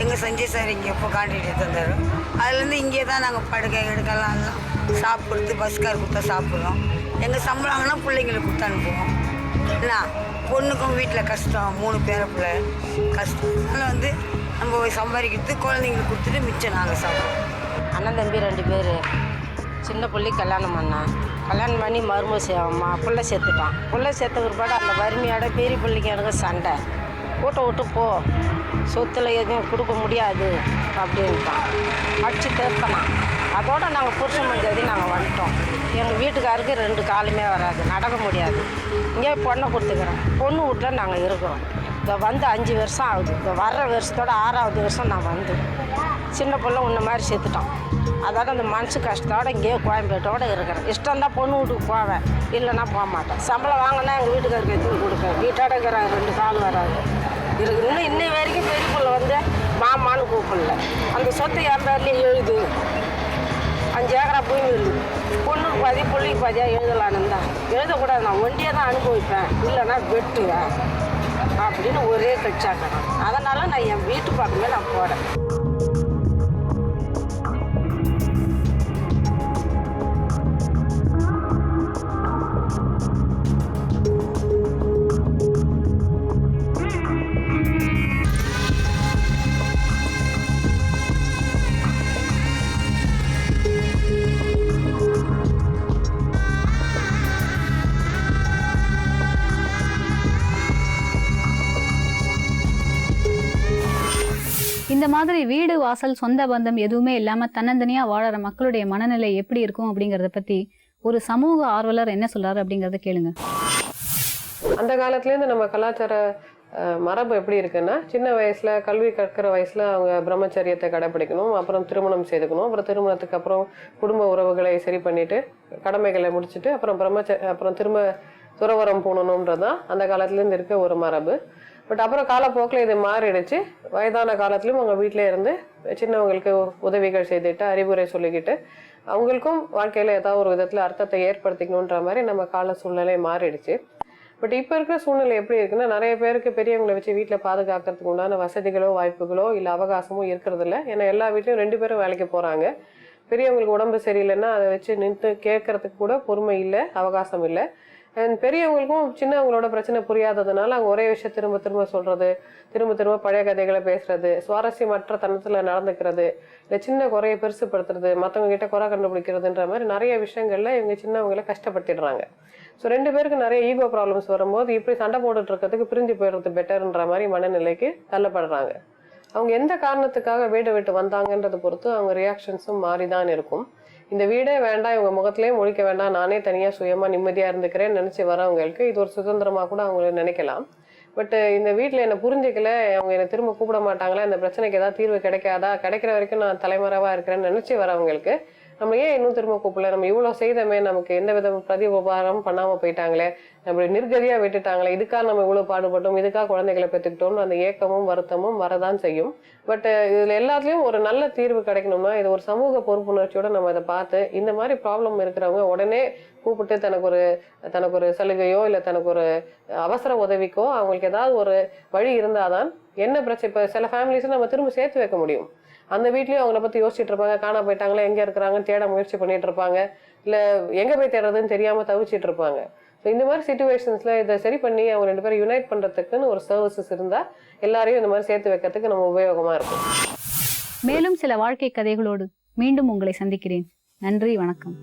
எங்கள் சஞ்சய் சார் இங்கே எப்போ காண்டிட்டு தந்தார். அதுலேருந்து இங்கே தான் நாங்கள் படுக்க எடுக்கலாம் எல்லாம் சாப்பிட்றது, பஸ்கார் கொடுத்தா சாப்பிட்றோம். எங்கள் சம்பளம்னா பிள்ளைங்களுக்கு கொடுத்து அனுப்புவோம். என்ன பொண்ணுக்கும் வீட்டில் கஷ்டம், 3 பேர பிள்ளை கஷ்டம். அதனால் வந்து நம்ம சம்பாதிக்கிறது குழந்தைங்களுக்கு கொடுத்துட்டு மிச்சம் நாங்கள் சாப்பிடுவோம். அண்ணன் தம்பி 2 பேர். சின்ன பிள்ளை கல்யாணம் பண்ணி மருமக பிள்ளை சேர்த்துட்டான். பிள்ளை சேர்த்த பிற்பாடு அந்த வறுமையோட பெரிய பிள்ளைக்கு எனக்கு சண்டை. வீட்டை விட்டு போ, சொத்தில் எதுவும் கொடுக்க முடியாது அப்படின்ட்டான். அடிச்சு தேர்த்தனான். அதோடு நாங்கள் புருஷன் மஞ்சள் நாங்கள் வந்துட்டோம். எங்கள் வீட்டுக்காருக்கு 2 காலுமே வராது, நடக்க முடியாது. இங்கே பொண்ணை கொடுத்துக்கிறேன். பொண்ணு வீட்டில் நாங்கள் இருக்கிறோம். இங்கே வந்து 5 வருஷம் ஆகுது. இங்கே வர்ற வருஷத்தோட 6வது வருஷம் நான் வந்து சின்ன பிள்ளை உன்ன மாதிரி செத்துட்டான். அதோட அந்த மனசு கஷ்டத்தோட இங்கேயே கோயம்பேட்டோட இருக்கிறேன். இஷ்டம் தான் பொண்ணு வீட்டுக்கு போவேன், இல்லைன்னா போக மாட்டேன். சம்பளம் வாங்கினா எங்கள் வீட்டுக்காருக்கு எடுத்து கொடுப்பேன். வீட்டோட இருக்கிற 2 கால் வராது இருக்கு. இன்னை வரைக்கும் பெரிய பிள்ளை வந்து மாமான்னு கூப்பிடல. அந்த சொத்து என் பேர்லேயே எழுது. 5 ஏக்கரா பூமி இருக்குது. பொண்ணுக்கு பாதி பிள்ளைக்கு பாதியாக எழுதலான்னு தான். எழுதக்கூடாது, நான் ஒண்டியாக தான் அனுபவிப்பேன், இல்லைன்னா வெட்டுவேன் அப்படின்னு ஒரே கட்சாக்கிறேன். அதனால் நான் என் வீட்டு பக்கமே நான் போகிறேன். இந்த மாதிரி வீடு வாசல் சொந்த பந்தம் எதுவுமே இல்லாம தன்னந்தனியா வாழற மக்களுடைய மனநிலை எப்படி இருக்கும் அப்படிங்கறத பத்தி ஒரு சமூக ஆர்வலர் என்ன சொல்றாரு அப்படிங்கறத கேளுங்க. அந்த காலத்துலேருந்து நம்ம கலாச்சார மரபு எப்படி இருக்குன்னா, சின்ன வயசுல கல்வி கற்கிற வயசுல அவங்க பிரம்மச்சரியத்தை கடைப்பிடிக்கணும், அப்புறம் திருமணம் செய்துக்கணும், அப்புறம் திருமணத்துக்கு அப்புறம் குடும்ப உறவுகளை சரி பண்ணிட்டு கடமைகளை முடிச்சுட்டு அப்புறம் திரும்ப துறவரம் போகணுன்றதான் அந்த காலத்துலேருந்து இருக்க ஒரு மரபு. பட் அப்புறம் காலப்போக்கில் இது மாறிடுச்சு. வயதான காலத்துலையும் அவங்க வீட்டிலே இருந்து சின்னவங்களுக்கு உதவிகள் செய்துட்டு அறிவுரை சொல்லிக்கிட்டு அவங்களுக்கும் வாழ்க்கையில் ஏதாவது ஒரு விதத்தில் அர்த்தத்தை ஏற்படுத்திக்கணுன்ற மாதிரி நம்ம கால சூழ்நிலை மாறிடுச்சு. பட் இப்போ இருக்கிற சூழ்நிலை எப்படி இருக்குன்னா, நிறைய பேருக்கு பெரியவங்களை வச்சு வீட்டில் பாதுகாக்கிறதுக்கு உண்டான வசதிகளோ வாய்ப்புகளோ இல்லை அவகாசமோ இருக்கிறது இல்லை. ஏன்னா எல்லா வீட்லையும் 2 பேரும் வேலைக்கு போகிறாங்க. பெரியவங்களுக்கு உடம்பு சரியில்லைன்னா அதை வச்சு நின்று கேட்கறதுக்கு கூட பொறுமை இல்லை, அவகாசம் இல்லை. அண்ட் பெரியவங்களுக்கும் சின்னவங்களோட பிரச்சனை புரியாததுனால அவங்க ஒரே விஷயம் திரும்ப திரும்ப சொல்கிறது, திரும்ப பழைய கதைகளை பேசுறது, சுவாரஸ்யமற்ற தனத்தில் நடந்துக்கிறது, இல்லை சின்ன குறையை பெருசுப்படுத்துறது, மற்றவங்க கிட்ட குறை கண்டுபிடிக்கிறதுன்ற மாதிரி நிறைய விஷயங்கள்ல இவங்க சின்னவங்களை கஷ்டப்படுத்திடுறாங்க. ஸோ 2 பேருக்கு நிறைய ஈகோ ப்ராப்ளம்ஸ் வரும்போது இப்படி சண்டை போட்டுட்டு இருக்கிறதுக்கு பிரிஞ்சு போயிடுறது பெட்டர்ன்ற மாதிரி மனநிலைக்கு தள்ளப்படுறாங்க. அவங்க எந்த காரணத்துக்காக வீட்டை விட்டு வந்தாங்கன்றதை பொறுத்து அவங்க ரியாக்ஷன்ஸும் மாறி தான் இருக்கும். இந்த வீடே வேண்டாம், இவங்க முகத்திலேயே முழிக்க வேண்டாம், நானே தனியாக சுயமாக நிம்மதியாக இருந்துக்கிறேன்னு நினச்சி வரவங்களுக்கு இது ஒரு சுதந்திரமாக கூட அவங்க நினைக்கலாம். பட் இந்த வீட்டில் என்னை புரிஞ்சிக்கல, அவங்க என்னை திரும்ப கூப்பிட மாட்டாங்களா, இந்த பிரச்சனைக்கு ஏதாவது தீர்வு கிடைக்காதா, கிடைக்கிற வரைக்கும் நான் தலைமறைவாக இருக்கிறேன்னு நினச்சி வரவங்களுக்கு நம்ம ஏன் இன்னும் திரும்ப கூப்பிடல, நம்ம இவ்வளோ செய்தமே, நமக்கு எந்த வித பிரதி உபகாரம் பண்ணாமல் போயிட்டாங்களே, நம்ம நிர்கதியாக விட்டுட்டாங்களே, இதுக்காக நம்ம இவ்வளோ பாடுபட்டோம், இதுக்காக குழந்தைகளை பெற்றுக்கிட்டோம்னு அந்த ஏக்கமும் வருத்தமும் வரதான் செய்யும். பட் இதில் எல்லாத்துலேயும் ஒரு நல்ல தீர்வு கிடைக்கணும்னா இது ஒரு சமூக பொறுப்புணர்ச்சியோட நம்ம இதை பார்த்து இந்த மாதிரி ப்ராப்ளம் இருக்கிறவங்க உடனே கூப்பிட்டு தனக்கு ஒரு சலுகையோ இல்லை தனக்கு ஒரு அவசர உதவிக்கோ அவங்களுக்கு ஏதாவது ஒரு வழி இருந்தாதான் என்ன பிரச்சனை. இப்போ சில ஃபேமிலிஸை நம்ம திரும்ப சேர்த்து வைக்க முடியும். அந்த வீட்லேயும் அவங்கள பற்றி யோசிச்சுட்டு இருப்பாங்க, காணா போயிட்டாங்களா, எங்கே இருக்கிறாங்கன்னு தேட முயற்சி பண்ணிட்டு இருப்பாங்க, இல்லை எங்கே போய் தேடுறதுன்னு தெரியாமல் தவிச்சிட்டு இருப்பாங்க. ஸோ இந்த மாதிரி சிச்சுவேஷன்ஸில் இதை சரி பண்ணி அவங்க 2 பேரும் யுனைட் பண்ணுறதுக்குன்னு ஒரு சர்வீசஸ் இருந்தால் எல்லாரையும் இந்த மாதிரி சேர்த்து வைக்கிறதுக்கு நம்ம உபயோகமாக இருக்கும். மேலும் சில வாழ்க்கை கதைகளோடு மீண்டும் உங்களை சந்திக்கிறேன். நன்றி, வணக்கம்.